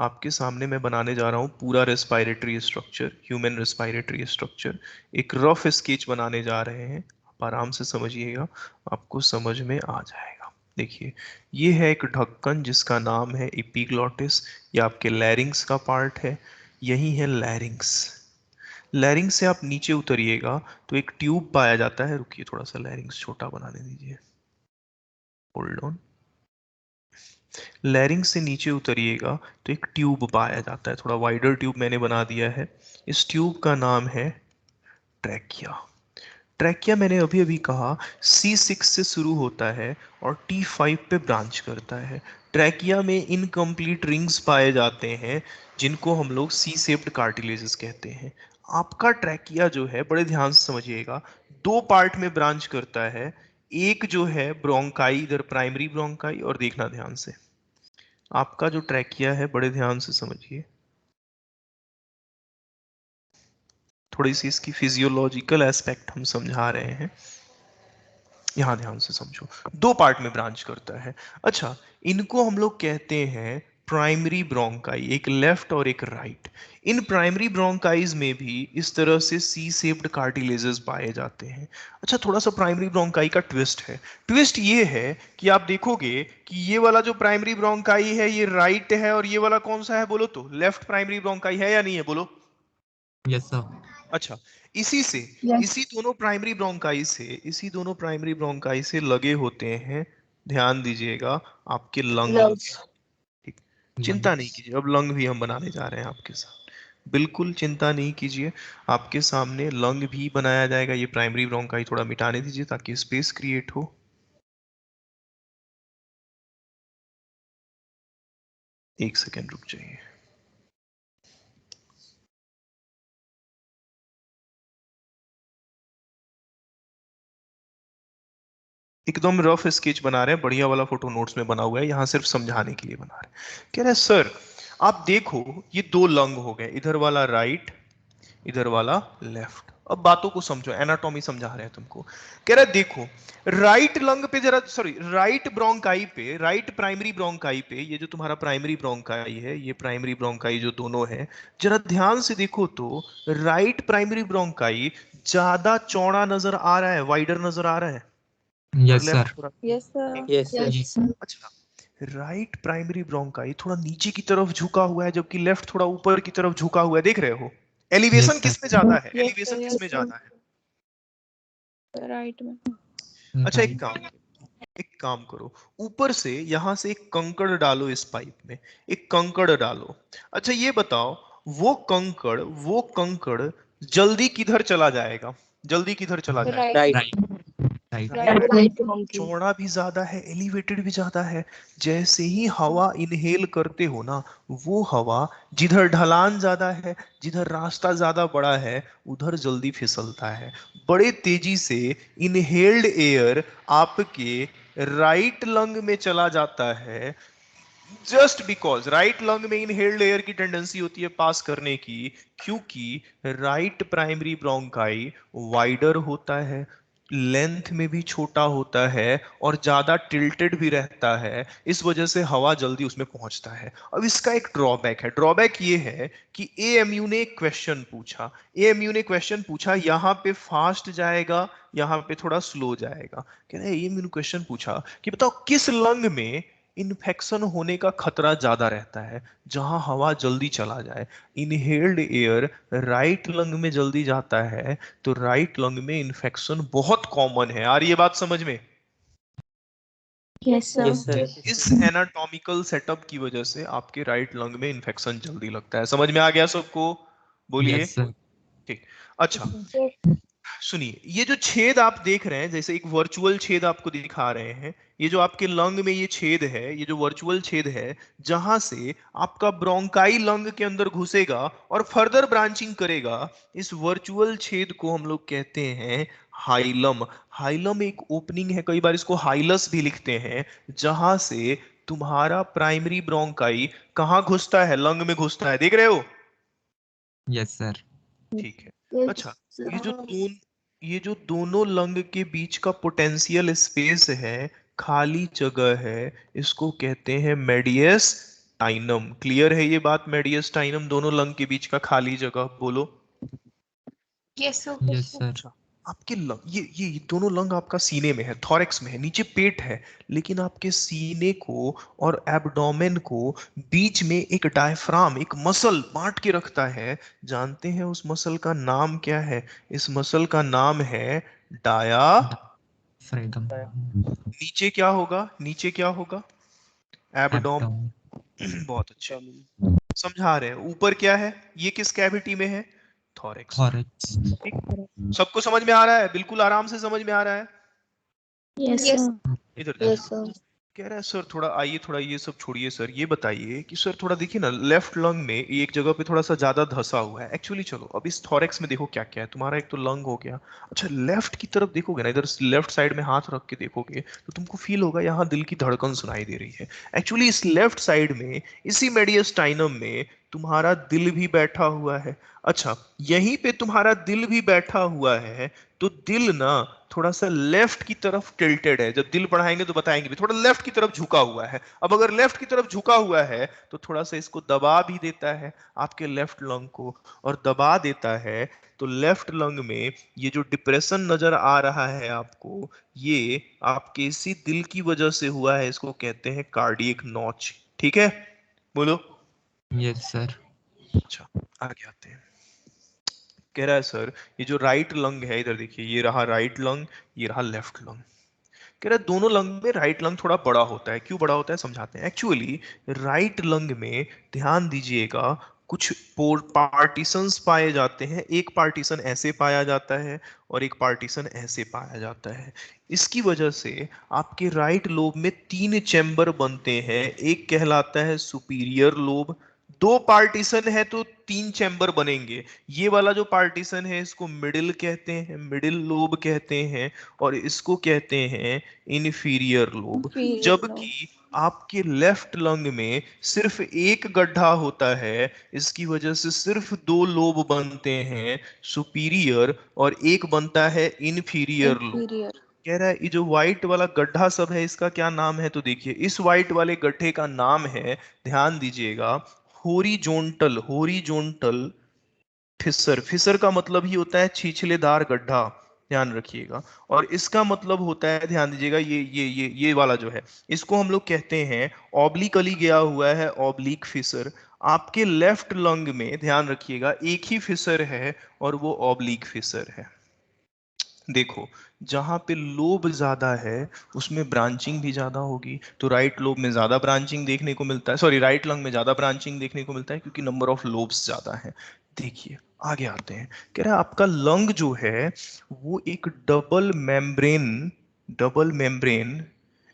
आपके सामने मैं बनाने जा रहा हूँ पूरा respiratory structure, human respiratory structure. एक रफ स्केच बनाने जा रहे हैं, आप आराम से समझिएगा, आपको समझ में आ जाएगा। देखिए ये है एक ढक्कन जिसका नाम है एपिग्लॉटिस, ये आपके लैरिंग्स का पार्ट है, यही है लैरिंग्स। लैरिंग्स से आप नीचे उतरिएगा तो एक ट्यूब पाया जाता है, रुकिए थोड़ा सा लैरिंग्स छोटा बनाने दीजिए, होल्ड ऑन। लैरिंग्स से नीचे उतरिएगा तो एक ट्यूब पाया जाता है, थोड़ा वाइडर ट्यूब मैंने बना दिया है। इस ट्यूब का नाम है ट्रैकिया। ट्रैकिया मैंने अभी अभी कहा C6 से शुरू होता है और T5 पे ब्रांच करता है। ट्रैकिया में इनकम्प्लीट रिंग्स पाए जाते हैं जिनको हम लोग सी शेप्ड कार्टिलेजेस कहते हैं। आपका ट्रैकिया जो है, बड़े ध्यान से समझिएगा, 2 पार्ट में ब्रांच करता है। एक जो है ब्रोंकाई, इधर प्राइमरी ब्रोंकाई, और देखना ध्यान से, आपका जो ट्रैकिया है बड़े ध्यान से समझिए, थोड़ी सी इसकी फिजियोलॉजिकल एस्पेक्ट हम समझा रहे हैं, यहां ध्यान से समझो। 2 पार्ट में ब्रांच करता है। अच्छा, इनको हम लोग कहते हैं प्राइमरी ब्रोंकाई, एक लेफ्ट और एक राइट। इन प्राइमरी ब्रोंकाइज में भी इस तरह से सी शेप्ड कार्टिलेजेस पाए जाते हैं। अच्छा, थोड़ा सा प्राइमरी ब्रोंकाई का ट्विस्ट है। ट्विस्ट ये है कि आप देखोगे कि ये वाला जो प्राइमरी ब्रोंकाई है ये राइट है, और ये वाला कौन सा है बोलो तो? लेफ्ट प्राइमरी ब्रोंकाई है या नहीं है बोलो? Yes sir. अच्छा, इसी से, Yes. इसी दोनों प्राइमरी ब्रोंकाई से लगे होते हैं, ध्यान दीजिएगा, आपके लंग Lungs. लगे। ठीक, चिंता नहीं कीजिए, अब लंग भी हम बनाने जा रहे हैं आपके साथ, बिल्कुल चिंता नहीं कीजिए। आपके सामने लंग भी बनाया जाएगा। ये प्राइमरी ब्रोंकाई थोड़ा मिटाने दीजिए ताकि स्पेस क्रिएट हो। एक सेकेंड रुक जाइए। एकदम रफ स्केच बना रहे हैं, बढ़िया वाला फोटो नोट्स में बना हुआ है, यहाँ सिर्फ समझाने के लिए बना रहे हैं। कह रहे हैं सर आप देखो ये 2 लंग हो गए, इधर वाला राइट, इधर वाला लेफ्ट। अब बातों को समझो, एनाटॉमी समझा रहे हैं तुमको। कह रहा है देखो, राइट लंग पे जरा, सॉरी राइट ब्रोंकाई पे, राइट प्राइमरी ब्रोंकाई पे, ये जो तुम्हारा प्राइमरी ब्रोंकाई है, ये प्राइमरी ब्रोंकाई जो दोनों है, जरा ध्यान से देखो तो राइट प्राइमरी ब्रोंकाई ज्यादा चौड़ा नजर आ रहा है, वाइडर नजर आ रहा है, और यस लेफ्ट सर। थोड़ा। Yes, sir. Yes sir. Yes sir. अच्छा, राइट प्राइमरी ब्रोंकाई थोड़ा नीचे की तरफ झुका हुआ है, जबकि लेफ्ट थोड़ा ऊपर की तरफ झुका हुआ है, देख रहे हो? Elevation yes sir. किस में ज्यादा है? Yes, sir. एलिवेशन Yes, किस में sir. ज्यादा है? Right, ma'am. अच्छा, राइट। एक काम करो, ऊपर से यहां से एक कंकड़ डालो इस पाइप में, एक कंकड़ डालो। अच्छा ये बताओ, वो कंकड़ जल्दी किधर चला जाएगा? जल्दी किधर चला जाएगा? Right. Right. Right. Right, Right, monkey. चौड़ा भी ज्यादा है, एलिवेटेड भी ज्यादा है। जैसे ही हवा इनहेल करते हो ना, वो हवा जिधर ढलान ज्यादा है, जिधर रास्ता ज्यादा बड़ा है, उधर जल्दी फिसलता है। बड़े तेजी से इनहेल्ड एयर आपके राइट लंग में चला जाता है, जस्ट बिकॉज राइट लंग में इनहेल्ड एयर की टेंडेंसी होती है पास करने की, क्योंकि राइट प्राइमरी ब्रोंकाई वाइडर होता है, लेंथ में भी छोटा होता है, और ज्यादा टिल्टेड भी रहता है। इस वजह से हवा जल्दी उसमें पहुंचता है। अब इसका एक ड्रॉबैक है, ड्रॉबैक ये है कि एएमयू ने एक क्वेश्चन पूछा, यहाँ पे फास्ट जाएगा, यहाँ पे थोड़ा स्लो जाएगा। कह रहे एएमयू ने क्वेश्चन पूछा कि बताओ किस लंग में इन्फेक्शन होने का खतरा ज्यादा रहता है जहां हवा जल्दी चला जाए। इनहेल्ड एयर राइट लंग में जल्दी जाता है तो राइट लंग में इन्फेक्शन बहुत कॉमन है। आ रही है बात समझ में? Yes, sir. Yes sir. इस एनाटॉमिकल सेटअप की वजह से आपके राइट लंग में इन्फेक्शन जल्दी लगता है। समझ में आ गया सबको? बोलिए। Yes, sir. ठीक। अच्छा, सुनिए, ये जो छेद आप देख रहे हैं, जैसे एक वर्चुअल छेद आपको दिखा रहे हैं, ये जो आपके लंग में ये छेद है, ये जो वर्चुअल छेद है, जहां से आपका ब्रोंकाई लंग के अंदर घुसेगा और फर्दर ब्रांचिंग करेगा, इस वर्चुअल छेद को हम लोग कहते हैं हाइलम। हाइलम एक ओपनिंग है, कई बार इसको हाइलस भी लिखते हैं, जहां से तुम्हारा प्राइमरी ब्रोंकाई कहाँ घुसता है? लंग में घुसता है। देख रहे हो? Yes, sir. ठीक है। अच्छा, ये जो दोनों लंग के बीच का पोटेंशियल स्पेस है, खाली जगह है, इसको कहते हैं मेडियस टाइनम। क्लियर है ये बात? मेडियस टाइनम दोनों लंग के बीच का खाली जगह। बोलो। Yes, sir. Yes, sir. अच्छा, आपके लंग, ये दोनों लंग आपका सीने में है, थॉरेक्स में है, नीचे पेट है, लेकिन आपके सीने को और एब्डोमेन को बीच में एक डायफ्राम, एक मसल बांट के रखता है। जानते हैं उस मसल का नाम क्या है? इस मसल का नाम है डाया। Freedom. नीचे क्या होगा? नीचे क्या होगा? एब्डोम। Abdomen. बहुत अच्छे, समझा रहे हैं। ऊपर क्या है? ये किस कैविटी में है? थॉरेक्स में। Thorax. ठीक, सबको समझ में आ रहा है? बिल्कुल आराम से समझ में आ रहा है? Yes, Yes. sir. इधर Yes, देखो, sir. कह रहा है सर थोड़ा आइए, थोड़ा ये सब छोड़िए सर, ये बताइए कि सर थोड़ा देखिए ना, लेफ्ट लंग में ये एक जगह पे थोड़ा सा ज्यादा धंसा हुआ है एक्चुअली। चलो अब इस थॉरेक्स में देखो क्या क्या है तुम्हारा। एक तो लंग हो गया। अच्छा, लेफ्ट की तरफ देखोगे ना, इधर लेफ्ट साइड में हाथ रख के देखोगे तो तुमको फील होगा यहाँ दिल की धड़कन सुनाई दे रही है। एक्चुअली इस लेफ्ट साइड में, इसी मेडियस्टाइनम में तुम्हारा दिल भी बैठा हुआ है। अच्छा, यहीं पे तुम्हारा दिल भी बैठा हुआ है, तो दिल ना थोड़ा सा लेफ्ट की तरफ टिल्टेड है। जब दिल बढ़ाएंगे तो बताएंगे भी, थोड़ा लेफ्ट की तरफ झुका हुआ है। अब अगर लेफ्ट की तरफ झुका हुआ है तो थोड़ा सा इसको दबा भी देता है आपके लेफ्ट लंग को, और दबा देता है तो लेफ्ट लंग में ये जो डिप्रेशन नजर आ रहा है आपको, ये आपके इसी दिल की वजह से हुआ है। इसको कहते हैं कार्डियक नॉच। ठीक है, बोलो। Yes, sir. अच्छा, आगे आते हैं। कह रहा है सर ये जो राइट लंग है, इधर देखिए, ये रहा राइट लंग, ये रहा लेफ्ट लंग। कह रहा है दोनों लंग में राइट लंग थोड़ा बड़ा होता है। क्यों बड़ा होता है समझाते हैं। एक्चुअली राइट लंग में ध्यान दीजिएगा, कुछ पार्टीशंस पाए जाते हैं। एक पार्टीशन ऐसे पाया जाता है और एक पार्टीशन ऐसे पाया जाता है। इसकी वजह से आपके राइट लोब में 3 चैम्बर बनते हैं। एक कहलाता है सुपीरियर लोब। दो पार्टीशन है तो 3 चैम्बर बनेंगे। ये वाला जो पार्टीशन है इसको मिडिल कहते हैं, मिडिल लोब कहते हैं, और इसको कहते हैं इन्फीरियर लोब। Inferior lobe. जबकि आपके लेफ्ट लंग में सिर्फ एक गड्ढा होता है, इसकी वजह से सिर्फ 2 लोब बनते हैं, सुपीरियर, और एक बनता है इन्फीरियर लोब। Inferior. कह रहा है ये जो व्हाइट वाला गड्ढा सब है, इसका क्या नाम है? तो देखिए, इस व्हाइट वाले गड्ढे का नाम है, ध्यान दीजिएगा, होरिजोंटल। Horizontal fissure. फिसर का मतलब ही होता है छिछलेदार गड्ढा, ध्यान रखिएगा। और इसका मतलब होता है, ध्यान दीजिएगा, ये वाला जो है, इसको हम लोग कहते हैं ऑब्लिकली गया हुआ है, ऑब्लिक फिसर। आपके लेफ्ट लंग में ध्यान रखिएगा एक ही फिसर है और वो ऑब्लिक फिसर है। देखो, जहां पे लोब ज्यादा है उसमें ब्रांचिंग भी ज्यादा होगी, तो राइट लोब में ज्यादा ब्रांचिंग देखने को मिलता है, सॉरी राइट लंग में ज्यादा ब्रांचिंग देखने को मिलता है, क्योंकि नंबर ऑफ लोब्स ज्यादा है। देखिए आगे आते हैं। कह रहा है आपका लंग जो है वो एक डबल मेम्ब्रेन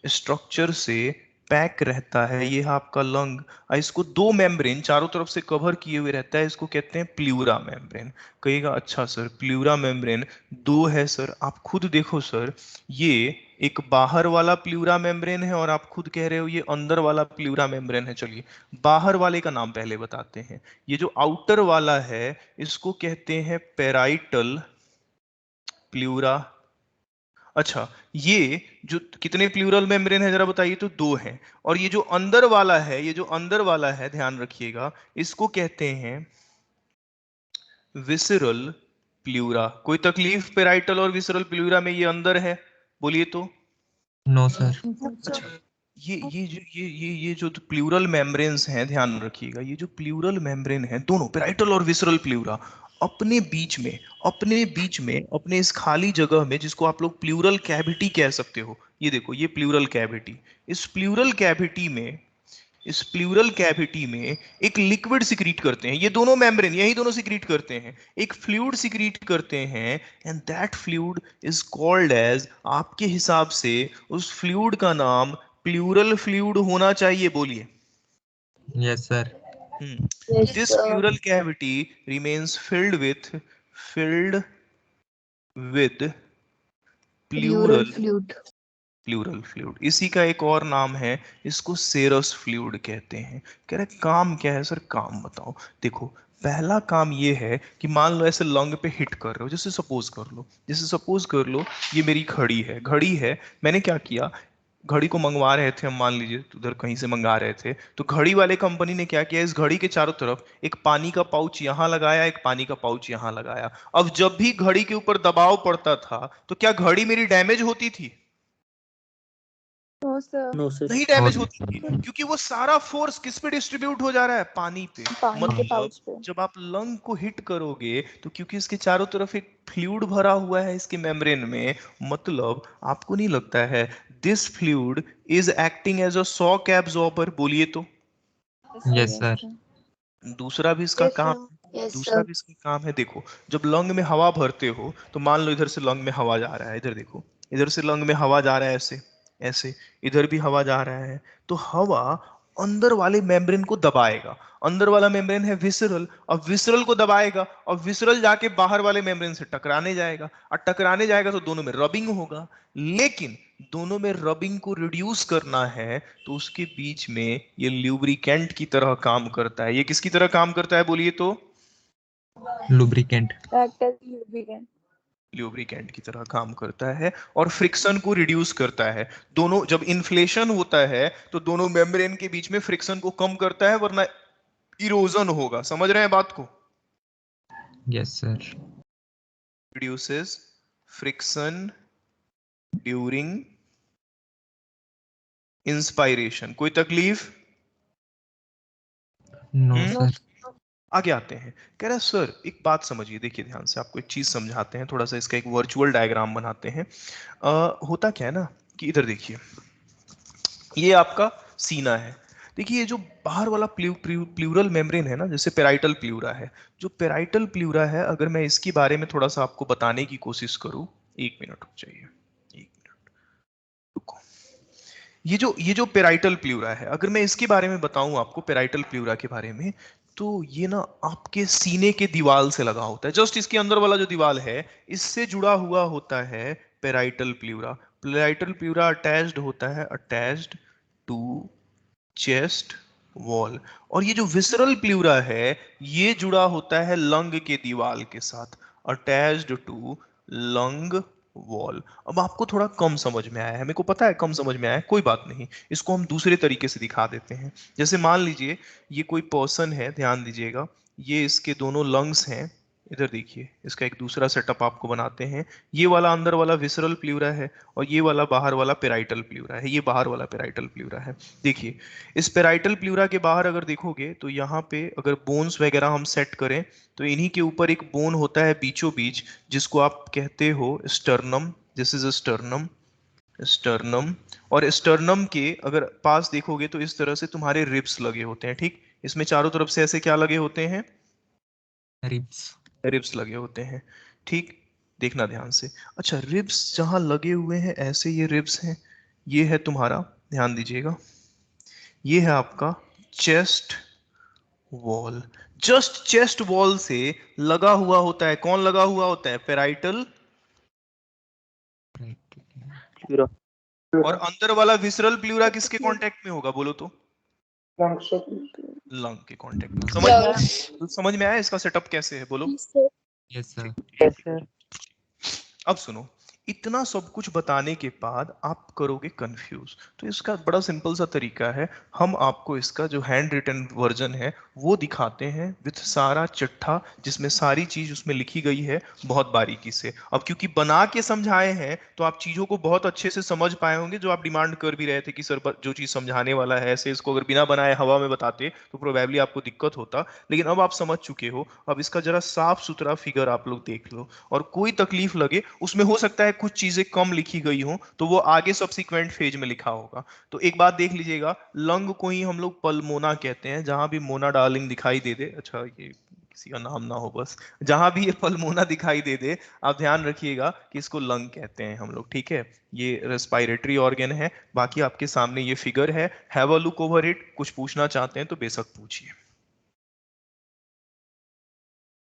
स्ट्रक्चर से पैक रहता है। ये है आपका लंग, और इसको 2 मेम्ब्रेन चारों तरफ से कवर किए हुए रहता है। इसको कहते हैं प्लूरा मेम्ब्रेन। कहिएगा अच्छा सर प्लूरा मेम्ब्रेन 2 है सर? आप खुद देखो सर, ये एक बाहर वाला प्लूरा मेम्ब्रेन है और आप खुद कह रहे हो ये अंदर वाला प्लूरा मेम्ब्रेन है। चलिए बाहर वाले का नाम पहले बताते हैं। ये जो आउटर वाला है इसको कहते हैं पेराइटल प्लूरा। अच्छा, ये जो कितने प्लूरल मेम्ब्रेन है जरा बताइए? तो 2 हैं। और ये जो अंदर वाला है, ये जो अंदर वाला है, ध्यान रखिएगा, इसको कहते हैं विसरल प्लूरा। कोई तकलीफ पेराइटल और विसरल प्लूरा में? ये अंदर है, बोलिए तो। No, sir. अच्छा, ये जो प्लूरल मेम्ब्रेन्स हैं, ध्यान रखिएगा, ये जो प्लूरल मेम्ब्रेन है दोनों पेराइटल और विसरल प्लूरा अपने बीच में अपने इस खाली जगह में, जिसको आप लोग प्लूरल कैविटी कह सकते हो, ये देखो ये प्लूरल कैविटी, इस प्लूरल कैविटी में एक लिक्विड सिक्रीट करते हैं, ये दोनों मेम्ब्रेन यही दोनों सिक्रीट करते हैं, एक फ्लूइड सिक्रीट करते हैं, and that fluid is called as, आपके हिसाब से उस फ्लूइड का नाम प्लूरल फ्लूइड होना चाहिए, बोलिए। Yes, sir. This pleural cavity remains filled with pleural fluid. इसी का एक और नाम है, इसको सेरस फ्लूइड कहते हैं। कह रहे काम क्या है सर, काम बताओ। देखो पहला काम ये है कि मान लो ऐसे लंग पे हिट कर रहे हो, जैसे सपोज कर लो ये मेरी घड़ी है, मैंने क्या किया, घड़ी को मंगवा रहे थे हम, मान लीजिए उधर कहीं से मंगा रहे थे, तो घड़ी वाले कंपनी ने क्या किया, इस घड़ी के चारों तरफ एक पानी का पाउच यहाँ लगाया, एक पानी का पाउच यहाँ लगाया। अब जब भी घड़ी के ऊपर दबाव पड़ता था तो क्या घड़ी मेरी डैमेज होती थी? No sir. नहीं डैमेज होती थी, क्योंकि वो सारा फोर्स किस पे डिस्ट्रीब्यूट हो जा रहा है, पानी पे। मतलब जब आप लंग को हिट करोगे तो क्योंकि इसके चारों तरफ एक फ्लूइड भरा हुआ है इसके मेम्ब्रेन में, मतलब आपको नहीं लगता है this fluid is acting as a shock absorber, बोलिए तो। Yes, sir. दूसरा भी इसका काम है, देखो जब लंग में हवा भरते हो तो मान लो इधर से लंग में हवा जा रहा है, इधर देखो, इधर से लंग में हवा जा रहा है ऐसे ऐसे, इधर भी हवा जा रहा है, तो हवा अंदर वाले मेम्ब्रेन को दबाएगा, अंदर वाला मेम्ब्रेन है विसरल, अब विसरल को दबाएगा और विसरल जाके बाहर वाले मेम्ब्रेन से टकराने जाएगा, और टकराने जाएगा तो दोनों में रबिंग होगा। लेकिन दोनों में रबिंग को रिड्यूस करना है तो उसके बीच में ये ल्यूब्रिकेंट की तरह काम करता है। ये किसकी तरह काम करता है, बोलिए तो? Lubricant. ल्यूब्रिकेंट की तरह काम करता है और फ्रिक्शन को रिड्यूस करता है। दोनों जब इन्फ्लेशन होता है तो दोनों मेम्ब्रेन के बीच में फ्रिक्शन को कम करता है, वरना इरोजन होगा। समझ रहे हैं बात को? Yes, sir. Reduces friction during inspiration. कोई तकलीफ? No, sir. आगे आते हैं। कह रहा है सर एक बात समझिए, देखिए ध्यान से, आपको एक चीज समझाते हैं, थोड़ा सा इसका एक वर्चुअल डायग्राम बनाते हैं। होता क्या है ना कि इधर देखिए, ये आपका सीना है, देखिए ये जो बाहर वाला प्लूरल मेम्ब्रेन है ना, जैसे पेराइटल प्लूरा है, जो पेराइटल प्लूरा है, अगर मैं इसके बारे में थोड़ा सा आपको बताने की कोशिश करूं, एक मिनट रुक जाइए, एक मिनट रुको। ये जो पेराइटल प्लूरा है, अगर मैं इसके बारे में बताऊं आपको, पेराइटल प्लूरा के बारे में, तो ये ना आपके सीने के दीवाल से लगा होता है, जस्ट इसके अंदर वाला जो दीवाल है इससे जुड़ा हुआ होता है parietal pleura. Parietal pleura attached होता है, अटैच्ड टू चेस्ट वॉल, और ये जो विसरल प्लूरा है ये जुड़ा होता है लंग के दीवाल के साथ, अटैच्ड टू लंग वॉल। अब आपको थोड़ा कम समझ में आया है, मेरे को पता है कम समझ में आया है, कोई बात नहीं, इसको हम दूसरे तरीके से दिखा देते हैं। जैसे मान लीजिए ये कोई पर्सन है, ध्यान दीजिएगा, ये इसके दोनों लंग्स हैं, इधर देखिए, इसका एक दूसरा सेटअप आपको बनाते हैं। ये वाला अंदर वाला विसरल प्लूरा है और ये वाला बाहर वाला पेराइटल प्लूरा है, ये बाहर वाला पेराइटल प्लूरा है। देखिए इस पेराइटल प्लूरा के बाहर अगर देखोगे तो यहाँ पे अगर बोन्स वगैरह हम सेट करें तो इन्हीं के ऊपर एक बोन होता है बीचों बीच, जिसको आप कहते हो sternum. This is sternum, sternum. और स्टर्नम के अगर पास देखोगे तो इस तरह से तुम्हारे रिब्स लगे होते हैं, ठीक, इसमें चारों तरफ से ऐसे क्या लगे होते हैं, Ribs. रिब्स लगे होते हैं, ठीक, देखना ध्यान से। अच्छा रिब्स जहां लगे हुए हैं ऐसे, ये रिब्स हैं, ये है तुम्हारा, ध्यान दीजिएगा, ये है आपका chest wall. Just chest wall से लगा हुआ होता है, कौन लगा हुआ होता है, पेराइटल, Right. और अंदर वाला विसरल प्लूरा किसके कांटेक्ट में होगा, बोलो तो? लंग के कांटेक्ट में। समझ में आया इसका सेटअप कैसे है, बोलो? Yes, sir. अब सुनो, इतना सब कुछ बताने के बाद आप करोगे कंफ्यूज। तो इसका बड़ा सिंपल सा तरीका है, हम आपको इसका जो हैंड रिटन वर्जन है वो दिखाते हैं विथ सारा चिट्ठा, जिसमें सारी चीज उसमें लिखी गई है बहुत बारीकी से। अब क्योंकि बना के समझाए हैं तो आप चीजों को बहुत अच्छे से समझ पाए होंगे, जो आप डिमांड कर भी रहे थे कि सर जो चीज समझाने वाला है ऐसे, इसको अगर बिना बनाए हवा में बताते तो प्रोबेबली आपको दिक्कत होता। लेकिन अब आप समझ चुके हो। अब इसका जरा साफ सुथरा फिगर आप लोग देख लो, और कोई तकलीफ लगे, उसमें हो सकता है कुछ चीजें कम लिखी गई हो तो वो आगे सब्सिक्वेंट फेज में लिखा होगा। तो एक बात देख लीजिएगा, लंग को ही हम लोग पल्मोना कहते हैं, जहां भी मोना डार्लिंग दिखाई दे दे, अच्छा ये किसी का नाम ना हो बस, जहां भी ये पल्मोना दिखाई दे दे आप ध्यान रखिएगा कि इसको लंग कहते हैं हम लोग, ठीक है। ये रेस्पिरेटरी ऑर्गन है। बाकी आपके सामने ये फिगर है, have a look over it. कुछ पूछना चाहते हैं तो बेशक पूछिए।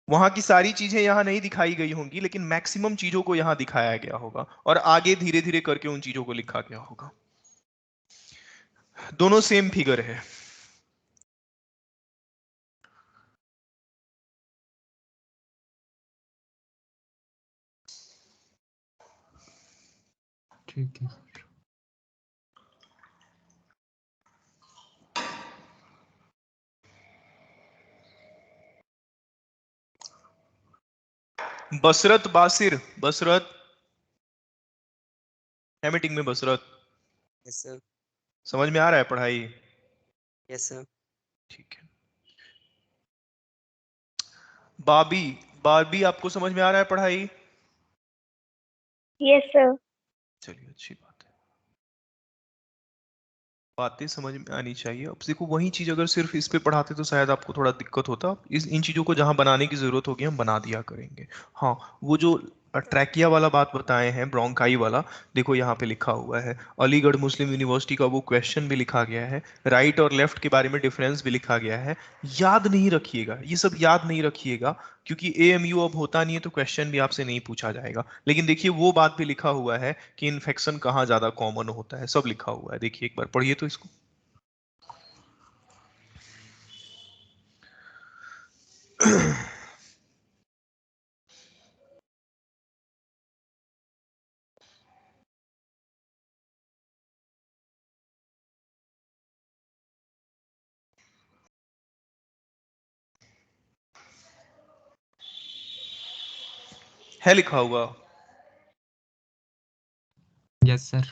वहां की सारी चीजें यहां नहीं दिखाई गई होंगी, लेकिन मैक्सिमम चीजों को यहां दिखाया गया होगा, और आगे धीरे धीरे करके उन चीजों को लिखा गया होगा। दोनों सेम फिगर है। ठीक है सर। बसरत बासिर, बसरत है मीटिंग में। बसरत, यस सर। समझ में आ रहा है पढ़ाई? Yes sir. ठीक है। बाबी, बारबी आपको समझ में आ रहा है पढ़ाई? Yes, sir. चलिए अच्छी बात है, बातें समझ में आनी चाहिए। अब देखो वही चीज अगर सिर्फ इस पे पढ़ाते तो शायद आपको थोड़ा दिक्कत होता। इस इन चीजों को जहां बनाने की जरूरत होगी हम बना दिया करेंगे। हाँ, वो जो ट्रैकिया वाला बात बताए हैं, ब्रोंकाई वाला, देखो यहाँ पे लिखा हुआ है, अलीगढ़ मुस्लिम यूनिवर्सिटी का वो क्वेश्चन भी लिखा गया है, राइट और लेफ्ट के बारे में डिफरेंस भी लिखा गया है। याद नहीं रखिएगा, ये सब याद नहीं रखिएगा, क्योंकि एएमयू अब होता नहीं है तो क्वेश्चन भी आपसे नहीं पूछा जाएगा। लेकिन देखिए वो बात भी लिखा हुआ है कि इन्फेक्शन कहाँ ज्यादा कॉमन होता है, सब लिखा हुआ है। देखिए एक बार पढ़िए तो इसको। है लिखा हुआ। Yes sir.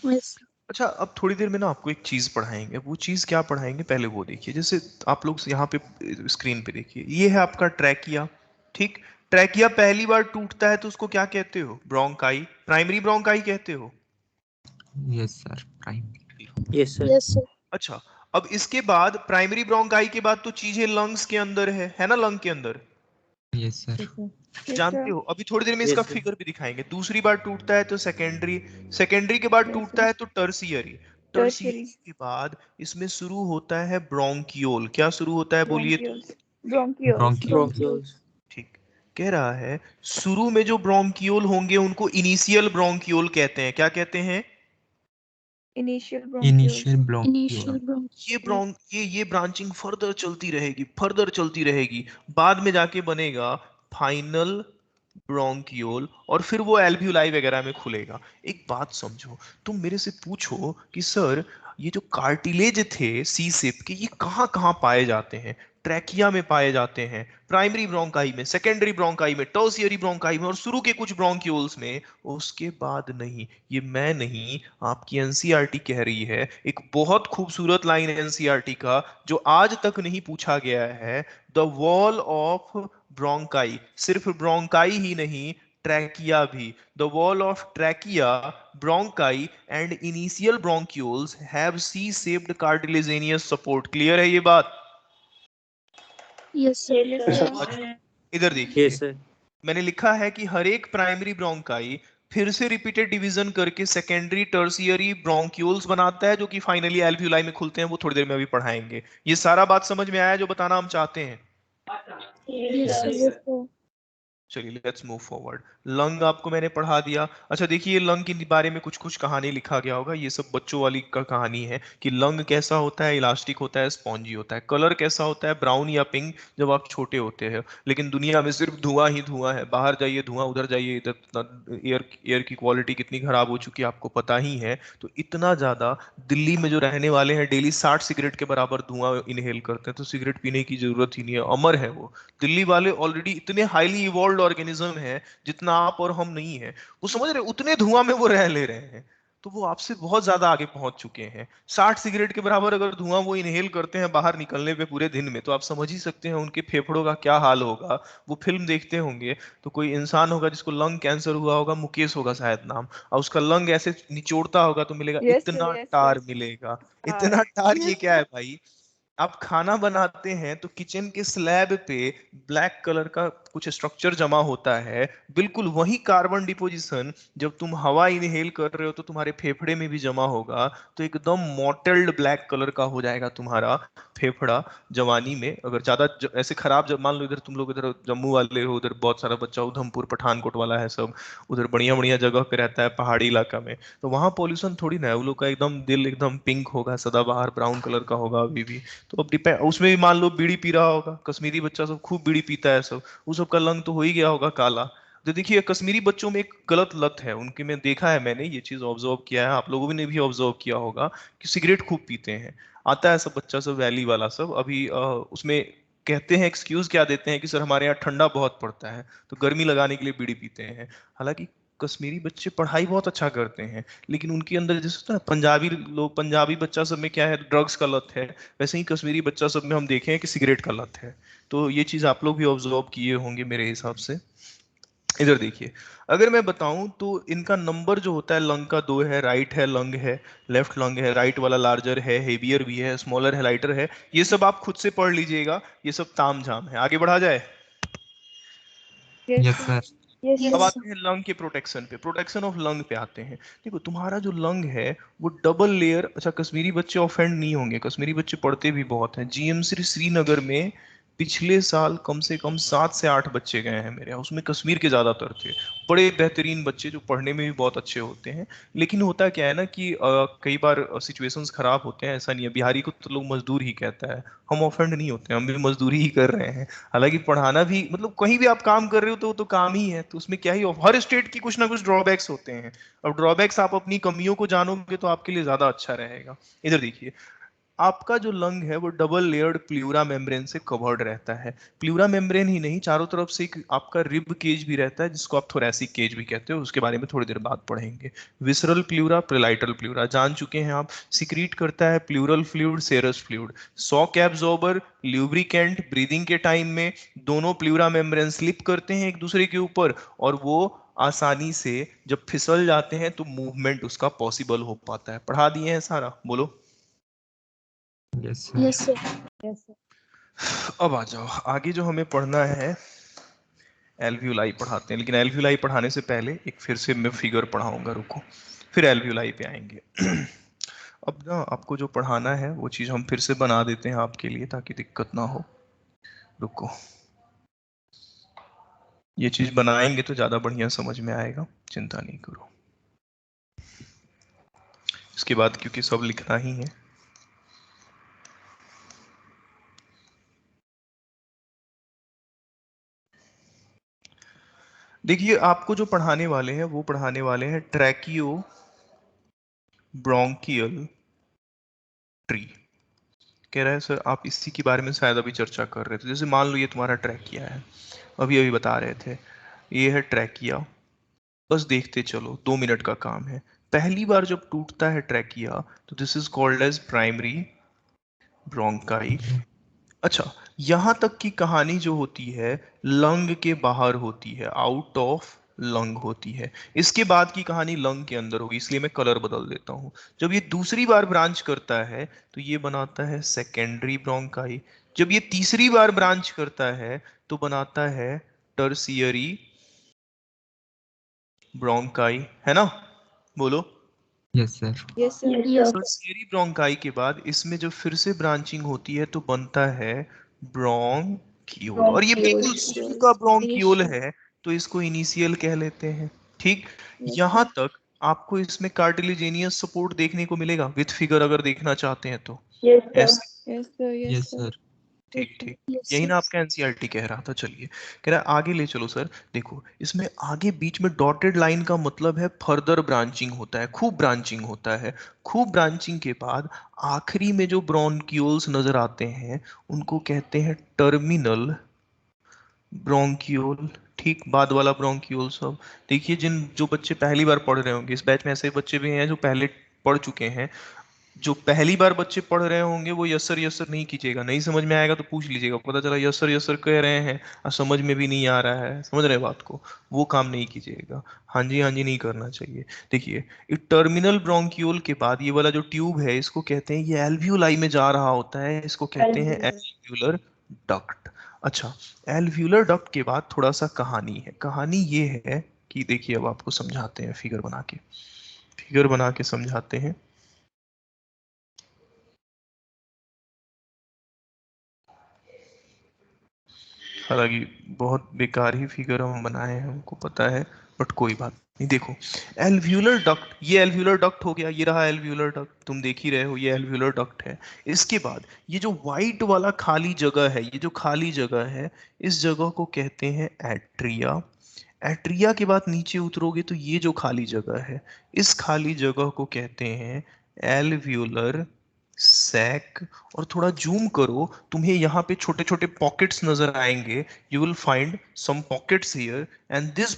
Yes. अच्छा, अब थोड़ी देर में ना आपको एक चीज पढ़ाएंगे। वो चीज क्या पढ़ाएंगे पहले वो देखिए। जैसे आप लोग यहाँ पे स्क्रीन पे देखिए, ये है आपका ट्रैकिया, ठीक। ट्रैकिया पहली बार टूटता है तो उसको क्या कहते हो? ब्रोंकाई, प्राइमरी ब्रोंकाई कहते हो। Yes sir. Prime. Yes sir. Yes, sir. अच्छा, अब इसके बाद प्राइमरी ब्रोंकाई के बाद तो चीजें लंग्स के अंदर है ना, लंग के अंदर, यस सर। Yes, जानते sir. हो। अभी थोड़ी देर में इसका यस सर। फिगर भी दिखाएंगे। दूसरी बार टूटता है तो सेकेंडरी, सेकेंडरी के बाद Yes, टूटता sir. है तो टर्सियरी, Tertiary. टर्सियरी के बाद इसमें शुरू होता है ब्रोंकियोल। क्या शुरू होता है बोलिए तो? Bronchioles. Bronchioles. ब्रोंकी। ब्रोंकियोल्स। ठीक, कह रहा है शुरू में जो ब्रोंकियोल होंगे उनको इनिशियल ब्रोंकियोल कहते हैं। क्या कहते हैं? Initial bronchioles. Initial bronchiole. Initial ये bronchiole. ब्रोंक ये ब्रांचिंग फर्दर चलती रहेगी, फर्दर चलती रहेगी, बाद में जाके बनेगा फाइनल ब्रोंकियोल, और फिर वो एल्व्यूलाई वगैरह में खुलेगा। एक बात समझो, तुम मेरे से पूछो कि सर ये जो कार्टिलेज थे सी सिप के, ये कहाँ कहाँ पाए जाते हैं? ट्रैकिया में पाए जाते हैं, प्राइमरी ब्रोंकाई में, सेकेंडरी ब्रोंकाई में, टर्शियरी ब्रोंकाई में, और शुरू के कुछ ब्रोंक्यूल्स में। उसके बाद नहीं। ये मैं नहीं, आपकी एनसीईआरटी कह रही है। एक बहुत खूबसूरत लाइन है एनसीईआरटी का जो आज तक नहीं पूछा गया है, द वॉल ऑफ ब्रोंकाई। सिर्फ ब्रोंकाई ही नहीं, ट्रैकिया भी। The wall of trachea, bronchi and initial bronchioles have C shaped cartilaginous support. Clear है ये बात? Yes, sir. Yes, Yes, sir. sir. अच्छा, इधर देखिए, यस सर। मैंने लिखा है कि हर एक प्राइमरी ब्रोंकाई फिर से रिपीटेड डिवीजन करके सेकेंडरी टर्शियरी ब्रोंक्यूल्स बनाता है, जो कि फाइनली एल्व्यूलाई में खुलते हैं। वो थोड़ी देर में अभी पढ़ाएंगे। ये सारा बात समझ में आया जो बताना हम चाहते हैं? Yes, sir. Yes, sir. चलिए लेट्स मूव फॉरवर्ड। लंग आपको मैंने पढ़ा दिया। अच्छा देखिए, लंग के बारे में कुछ कुछ कहानी लिखा गया होगा, ये सब बच्चों वाली का कहानी है कि लंग कैसा होता है, इलास्टिक होता है, स्पॉन्जी होता है। कलर कैसा होता है, ब्राउन या पिंक जब आप छोटे होते हैं। लेकिन दुनिया में सिर्फ धुआं ही धुआं है, बाहर जाइए धुआं, उधर जाइए इधर, एयर एयर की क्वालिटी कितनी खराब हो चुकी है आपको पता ही है। तो इतना ज्यादा दिल्ली में जो रहने वाले हैं डेली 60 सिगरेट के बराबर धुआं इनहेल करते हैं, तो सिगरेट पीने की जरूरत ही नहीं है, अमर है वो। दिल्ली वाले ऑलरेडी इतने हाईली इवॉल्व ऑर्गेनिज्म है जितना आप और हम नहीं है। वो समझ रहे, उतने धुआं में वो रह ले रहे हैं, तो वो आपसे बहुत ज्यादा आगे पहुंच चुके हैं। 60 सिगरेट के बराबर अगर धुआं वो इनहेल करते हैं बाहर निकलने पे पूरे दिन में, तो आप समझ ही सकते हैं उनके फेफड़ों का क्या हाल होगा। वो फिल्म देखते होंगे तो कोई इंसान होगा जिसको लंग कैंसर हुआ होगा, मुकेश होगा शायद नाम, और उसका लंग ऐसे निचोड़ता होगा तो मिलेगा Yes, इतना yes, टार yes. मिलेगा। हाँ, इतना टार ये क्या है भाई? आप खाना बनाते हैं तो किचन के स्लैब पे ब्लैक कलर का कुछ स्ट्रक्चर जमा होता है, बिल्कुल वही कार्बन डिपोजिशन जब तुम हवा इनहेल कर रहे हो तो तुम्हारे फेफड़े में भी जमा होगा, तो एकदम मॉटल्ड ब्लैक कलर का हो जाएगा तुम्हारा फेफड़ा जवानी में। अगर ज्यादा ऐसे खराब, जब मान लो इधर तुम लोग इधर जम्मू वाले हो, उधर बहुत सारा बच्चा उधमपुर पठानकोट वाला है सब, उधर बढ़िया बढ़िया जगह पे रहता है पहाड़ी इलाका में, तो वहां पॉल्यूशन थोड़ी ना है। वो लोग का एकदम दिल एकदम पिंक होगा, सदाबहार ब्राउन कलर का होगा अभी भी। तो अब डिपेंड, उसमें भी मान लो बीड़ी पी रहा होगा, कश्मीरी बच्चा सब खूब बीड़ी पीता है सब, उस सब का लंग तो हो ही गया होगा काला। तो देखिए, कश्मीरी बच्चों में एक गलत लत है उनके, में देखा है मैंने, ये चीज ऑब्जर्व किया है, आप लोगों ने भी ऑब्जर्व किया होगा कि सिगरेट खूब पीते हैं। आता है सब बच्चा सब वैली वाला सब, अभी उसमें कहते हैं, एक्सक्यूज क्या देते हैं कि सर हमारे यहाँ ठंडा बहुत पड़ता है तो गर्मी लगाने के लिए बीड़ी पीते हैं। हालांकि कश्मीरी बच्चे पढ़ाई बहुत अच्छा करते हैं, लेकिन उनके अंदर जैसे होता है पंजाबी लोग, पंजाबी बच्चा सब में क्या है, ड्रग्स का लत है, वैसे ही कश्मीरी बच्चा सब में हम देखे हैं कि सिगरेट का लत है। तो ये चीज आप लोग भी ऑब्जर्व किए होंगे मेरे हिसाब से। इधर देखिए, अगर मैं बताऊं तो इनका नंबर जो होता है लंग का, दो है, राइट है लंग है, लेफ्ट लंग है। राइट वाला लार्जर है, हेवियर भी है, स्मॉलर है, लाइटर है। ये सब आप खुद से पढ़ लीजिएगा, ये सब ताम झाम है। आगे बढ़ा जाए। Yes, Yes, sir. yes, अब sir. आते हैं लंग के प्रोटेक्शन पे, प्रोटेक्शन ऑफ लंग पे आते हैं। देखो तुम्हारा जो लंग है वो डबल लेयर, अच्छा कश्मीरी बच्चे ऑफेंड नहीं होंगे, कश्मीरी बच्चे पढ़ते भी बहुत हैं। जीएमसी श्रीनगर में पिछले साल कम से कम 7 से 8 बच्चे गए हैं मेरे यहाँ, उसमें कश्मीर के ज्यादातर थे, बड़े बेहतरीन बच्चे जो पढ़ने में भी बहुत अच्छे होते हैं। लेकिन होता क्या है ना कि कई बार सिचुएशंस खराब होते हैं, ऐसा नहीं है, बिहारी को तो लोग मजदूर ही कहता है, हम ऑफेंड नहीं होते, हम भी मजदूरी ही कर रहे हैं। हालांकि पढ़ाना भी, मतलब कहीं भी आप काम कर रहे हो तो वो तो काम ही है, तो उसमें क्या ही, हर स्टेट की कुछ ना कुछ ड्रॉबैक्स होते हैं। अब ड्रॉबैक्स आप अपनी कमियों को जानोगे तो आपके लिए ज्यादा अच्छा रहेगा। इधर देखिए, आपका जो लंग है वो डबल लेयर्ड प्लूरा मेम्ब्रेन से कवर्ड रहता है। प्लूरा मेम्ब्रेन ही नहीं, चारों तरफ से एक आपका रिब केज भी रहता है, जिसको आप थोरैसिक केज भी कहते हो, उसके बारे में थोड़ी देर बाद पढ़ेंगे। विसरल प्लूरा, प्रिलाइटल प्लूरा जान चुके हैं आप। सिक्रीट करता है pleural fluid, serous fluid. Shock absorber, lubricant, breathing के टाइम में दोनों प्लूरा मेम्ब्रेन स्लिप करते हैं एक दूसरे के ऊपर, और वो आसानी से जब फिसल जाते हैं तो मूवमेंट उसका पॉसिबल हो पाता है। पढ़ा दिए हैं सारा, बोलो। Yes, sir. Yes, sir. Yes, sir. अब आ जाओ आगे, जो हमें पढ़ना है एल्व्यूलाई पढ़ाते हैं, लेकिन एल्व्यूलाई पढ़ाने से पहले एक फिर से मैं फिगर पढ़ाऊंगा, रुको, फिर एल्व्यूलाई पे आएंगे। अब ना आपको जो पढ़ाना है वो चीज हम फिर से बना देते हैं आपके लिए ताकि दिक्कत ना हो। रुको, ये चीज बनाएंगे तो ज्यादा बढ़िया समझ में आएगा, चिंता नहीं करो। इसके बाद क्योंकि सब लिखना ही है। देखिए, आपको जो पढ़ाने वाले हैं वो पढ़ाने वाले हैं ट्रैकियो ब्रोंकियल ट्री। कह रहा है सर आप इसी के बारे में शायद अभी चर्चा कर रहे थे, जैसे मान लो ये तुम्हारा ट्रैकिया है, अभी अभी बता रहे थे, ये है ट्रैकिया। बस देखते चलो, 2 मिनट का काम है। पहली बार जब टूटता है ट्रैकिया तो this is called as primary bronchi. अच्छा, यहां तक की कहानी जो होती है लंग के बाहर होती है, आउट ऑफ लंग होती है। इसके बाद की कहानी लंग के अंदर होगी, इसलिए मैं कलर बदल देता हूं। जब ये दूसरी बार ब्रांच करता है तो ये बनाता है सेकेंडरी ब्रोंकाई। जब ये तीसरी बार ब्रांच करता है तो बनाता है टर्सियरी ब्रोंकाई, है ना, बोलो। Yes, sir. Yes, sir. Yes. Tertiary bronchi के बाद इसमें जब फिर से ब्रांचिंग होती है तो बनता है ब्रोंकियोल, और ये बिल्कुल Bronchioles. शुरू का ब्रोंकियोल है। तो इसको इनिशियल कह लेते हैं। ठीक, यहाँ तक आपको इसमें कार्टिलेजेनियस सपोर्ट देखने को मिलेगा विथ फिगर अगर देखना चाहते हैं तो। ऐसे यस सर। ठीक ठीक, यही ना आपका एनसीईआरटी कह रहा था। चलिए, कह रहा है आगे ले चलो सर। देखो इसमें आगे बीच में डॉटेड लाइन का मतलब है फर्दर ब्रांचिंग होता है, खूब ब्रांचिंग होता है। खूब ब्रांचिंग के बाद आखिरी में जो ब्रोंक्यूल्स नजर आते हैं उनको कहते हैं टर्मिनल ब्रोंक्यूल। ठीक, बाद वाला ब्रोंक्यूल सब। देखिए, जो बच्चे पहली बार पढ़ रहे होंगे, इस बैच में ऐसे बच्चे भी हैं जो पहले पढ़ चुके हैं। जो पहली बार बच्चे पढ़ रहे होंगे वो यस सर नहीं कीजिएगा, नहीं समझ में आएगा तो पूछ लीजिएगा, पता चला यस सर कह रहे हैं और समझ में भी नहीं आ रहा है, समझ रहे हैं बात को, वो काम नहीं कीजिएगा। हाँ जी नहीं करना चाहिए। देखिए, ये टर्मिनल ब्रोंक्यूल के बाद ये वाला जो ट्यूब है इसको कहते हैं, ये एल्वियोलाई में जा रहा होता है, इसको कहते हैं एल्वियोलर डक्ट। अच्छा, एल्वियोलर डक्ट के बाद थोड़ा सा कहानी है। कहानी ये है कि देखिए, अब आपको समझाते हैं फिगर बना के समझाते हैं। हालांकि बहुत बेकार ही फिगर हम बनाए हैं, हमको पता है, बट कोई बात नहीं। देखो, एल्व्यूलर डक्ट, ये एल्व्यूलर डक्ट हो गया, ये रहा एल्व्यूलर डक्ट, तुम देख ही रहे हो ये एल्व्यूलर डक्ट है। इसके बाद ये जो वाइट वाला खाली जगह है, ये जो खाली जगह है, इस जगह को कहते हैं एट्रिया। एट्रिया के बाद नीचे उतरोगे तो ये जो खाली जगह है, इस खाली जगह को कहते हैं एल्व्यूलर सैक। और थोड़ा जूम करो, तुम्हें यहाँ पे छोटे छोटे पॉकेट्स नजर आएंगे। You will find some pockets here, and this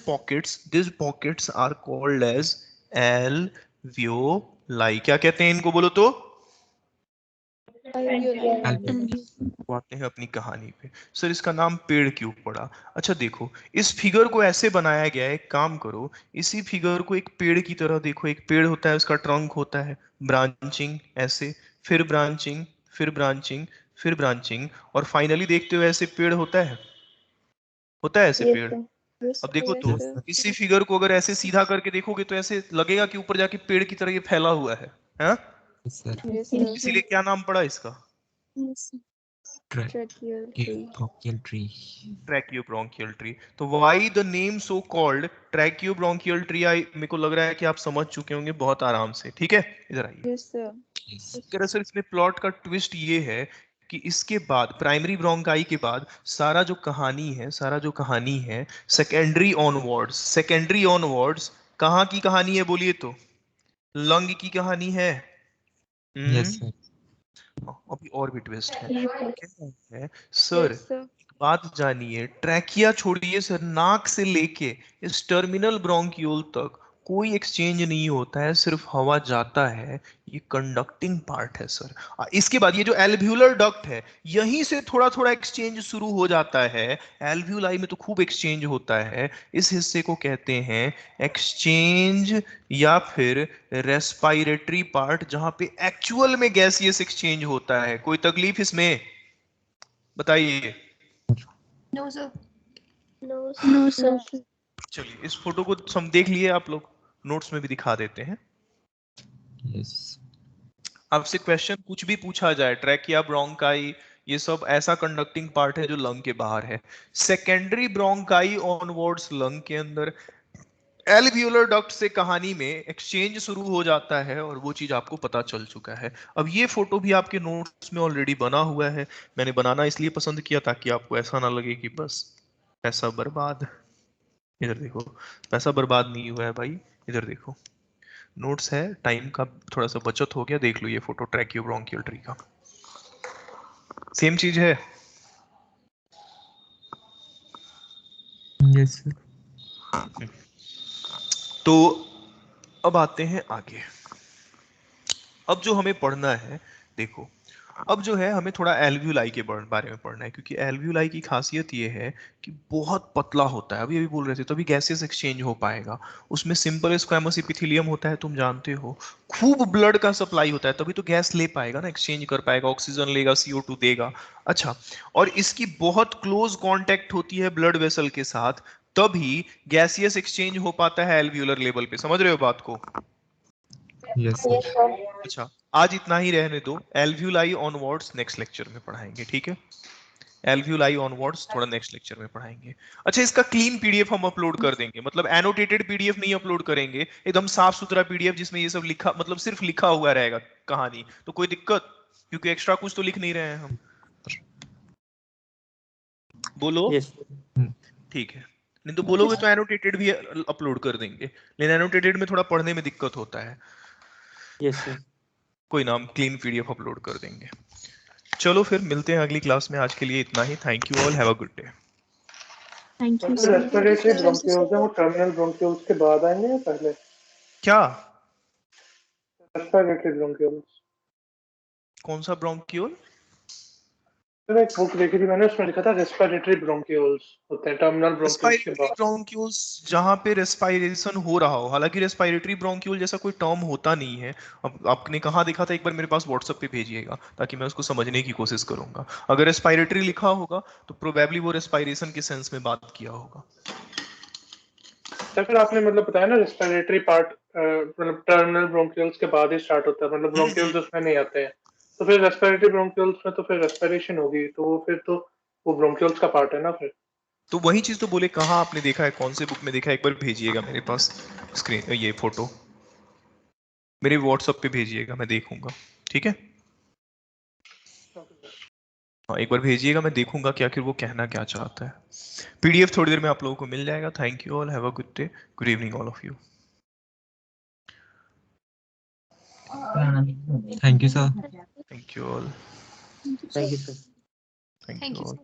pockets are called as alveoli. क्या कहते हैं इनको, बोलो तो? आते हैं अपनी कहानी पे। सर इसका नाम पेड़ क्यों पड़ा? अच्छा देखो, इस फिगर को ऐसे बनाया गया है, एक काम करो, इसी फिगर को एक पेड़ की तरह देखो। एक पेड़ होता है, उसका ट्रंक होता है, ब्रांचिंग ऐसे, फिर ब्रांचिंग, फिर ब्रांचिंग, फिर ब्रांचिंग, और फाइनली देखते हो ऐसे पेड़ होता है ऐसे पेड़। अब देखो तो, यस सर। इसी फिगर को अगर ऐसे सीधा करके देखोगे तो ऐसे लगेगा कि ऊपर जाके पेड़ की तरह ये फैला हुआ है, हाँ? Yes sir. इसीलिए क्या नाम पड़ा इसका? Bronchial tree. Tracheobronchial tree. तो why the name so called tracheobronchial tree? I, मेरे को लग रहा है कि आप समझ चुके होंगे बहुत आराम से। ठीक है, इधर आइए। यस। दरअसल इसमें प्लॉट का ट्विस्ट ये है कि इसके बाद, प्राइमरी ब्रोंकाई के बाद, सारा जो कहानी है सेकेंडरी ऑनवर्ड्स कहाँ की कहानी है बोलिए तो? लंग की कहानी है। यस हम्म, सर। अभी और भी ट्विस्ट है। क्या है सर? बात जानिए, ट्रैकिया छोड़िए सर, नाक से लेके इस टर्मिनल ब्रोंक्यूल तक कोई एक्सचेंज नहीं होता है, सिर्फ हवा जाता है, ये कंडक्टिंग पार्ट है सर। इसके बाद ये जो एल्व्यूलर डक्ट है, यहीं से थोड़ा थोड़ा एक्सचेंज शुरू हो जाता है। एल्व्यूलाई में तो खूब एक्सचेंज होता है। इस हिस्से को कहते हैं एक्सचेंज या फिर रेस्पायरेटरी पार्ट, जहां पे एक्चुअल में गैसियस एक्सचेंज होता है। कोई तकलीफ इसमें? बताइए। No sir. चलिए, इस फोटो को हम देख लिए आप लोग, नोट्स में भी दिखा देते हैं। यस। आपसे क्वेश्चन कुछ भी पूछा जाए, ट्रैकिया, ब्रोंकाई, ये सब ऐसा कंडक्टिंग पार्ट है जो लंग के बाहर है। सेकेंडरी ब्रोंकाई ऑनवर्ड्स लंग के अंदर, एल्वियोलर डक्ट से कहानी में एक्सचेंज शुरू हो जाता है, और वो चीज आपको पता चल चुका है। अब ये फोटो भी आपके नोट्स में ऑलरेडी बना हुआ है। मैंने बनाना इसलिए पसंद किया ताकि आपको ऐसा ना लगे कि बस पैसा बर्बाद। इधर देखो, पैसा बर्बाद नहीं हुआ है भाई, इधर देखो, नोट्स है, टाइम का थोड़ा सा बचत हो गया। देख लो ये फोटो ट्रैकियोब्रोंकियल ट्री का, सेम चीज है। Yes sir. तो अब आते हैं आगे। अब जो हमें पढ़ना है, देखो, अब जो है हमें थोड़ा एल्व्यूलाई के बारे में पढ़ना है, क्योंकि एल्व्यूलाई की खासियत ये है कि बहुत पतला होता है। अभी अभी बोल रहे थे, तभी गैसेस एक्सचेंज हो पाएगा। उसमें सिंपल स्क्वैमस एपिथेलियम होता है, तुम जानते हो। खूब ब्लड का सप्लाई होता है, तभी तो गैस ले पाएगा ना, एक्सचेंज कर पाएगा, ऑक्सीजन लेगा, CO2 देगा। अच्छा, और इसकी बहुत क्लोज कांटेक्ट होती है ब्लड वेसल के साथ, तभी गैसियस एक्सचेंज हो पाता है एल्व्यूलर लेवल पे। समझ रहे हो बात को? Yes sir. अच्छा, आज इतना ही रहने दो। एल्व्यूलाई ऑनवर्ड्स नेक्स्ट लेक्चर में पढ़ाएंगे, ठीक है? एल्व्यूलाई ऑनवर्ड्स थोड़ा नेक्स्ट लेक्चर में पढ़ाएंगे। अच्छा, इसका क्लीन पीडीएफ हम अपलोड कर देंगे, मतलब एनोटेटेड पीडीएफ नहीं अपलोड करेंगे, एकदम साफ सुथरा पीडीएफ जिसमें ये सब लिखा, मतलब सिर्फ लिखा हुआ रहेगा कहानी। तो कोई दिक्कत, क्योंकि एक्स्ट्रा कुछ तो लिख नहीं रहे हैं हम। बोलो। यस ठीक है, नहीं तो बोलोगे तो एनोटेटेड भी अपलोड कर देंगे, लेकिन एनोटेटेड में थोड़ा पढ़ने में दिक्कत होता है। Yes sir. कोई ना, हम क्लीन पीडीएफ अपलोड कर देंगे। चलो फिर मिलते हैं अगली क्लास में, आज के लिए इतना ही। Thank you all, have a good day. Thank you sir respiratory bronchioles है वो टर्मिनल ब्रोंकियोल्स के बाद आएंगे या पहले? क्या? रेस्पिरेटरी ब्रोंकियोल्स, कौन सा ब्रोंकियोल? सर एक बुक देखी थी मैंने, उसमें लिखा था रेस्पिरेटरी ब्रोंकियोल्स होते हैं टर्मिनल ब्रोंकियोल्स के रेस्पिरेटरी बाद। ब्रोंक्यूल्स जहां पे रेस्पिरेशन हो रहा हो, हालांकि रेस्पिरेटरी ब्रोंक्यूल जैसा कोई टर्म होता नहीं है। अब आपने कहाँ देखा था, एक बार मेरे पास व्हाट्सएप पे भेजिएगा ताकि मैं उसको समझने की कोशिश करूंगा। अगर रेस्पिरेटरी लिखा होगा तो प्रोबेबली वो रेस्पिरेशन के सेंस में बात किया होगा। तो फिर आपने मतलब बताया ना रेस्पिरेटरी पार्ट मतलब टर्मिनल ब्रोंकियोल्स के बाद ही स्टार्ट होता है, मतलब ब्रोंकियोल्स उसमें नहीं आते हैं। तो फिर रेस्पिरेटरी ब्रोंकियोल्स में तो फिर रेस्पिरेशन होगी, तो वो फिर तो वो ब्रोंकियोल्स का पार्ट है ना फिर। तो वही चीज तो बोले, कहाँ आपने देखा है, कौन से बुक में देखा है, एक बार भेजिएगा मेरे पास स्क्रीन, ये फोटो मेरे व्हाट्सएप पे भेजिएगा, मैं देखूंगा। ठीक है, हाँ एक बार भेजिएगा, मैं देखूंगा कि आखिर वो कहना क्या चाहता है। पीडीएफ थोड़ी देर में आप लोगों को मिल जाएगा। Thank you all, have a good day, good evening all of you. Thank you sir. Thank you all, thank you sir. Thank you all.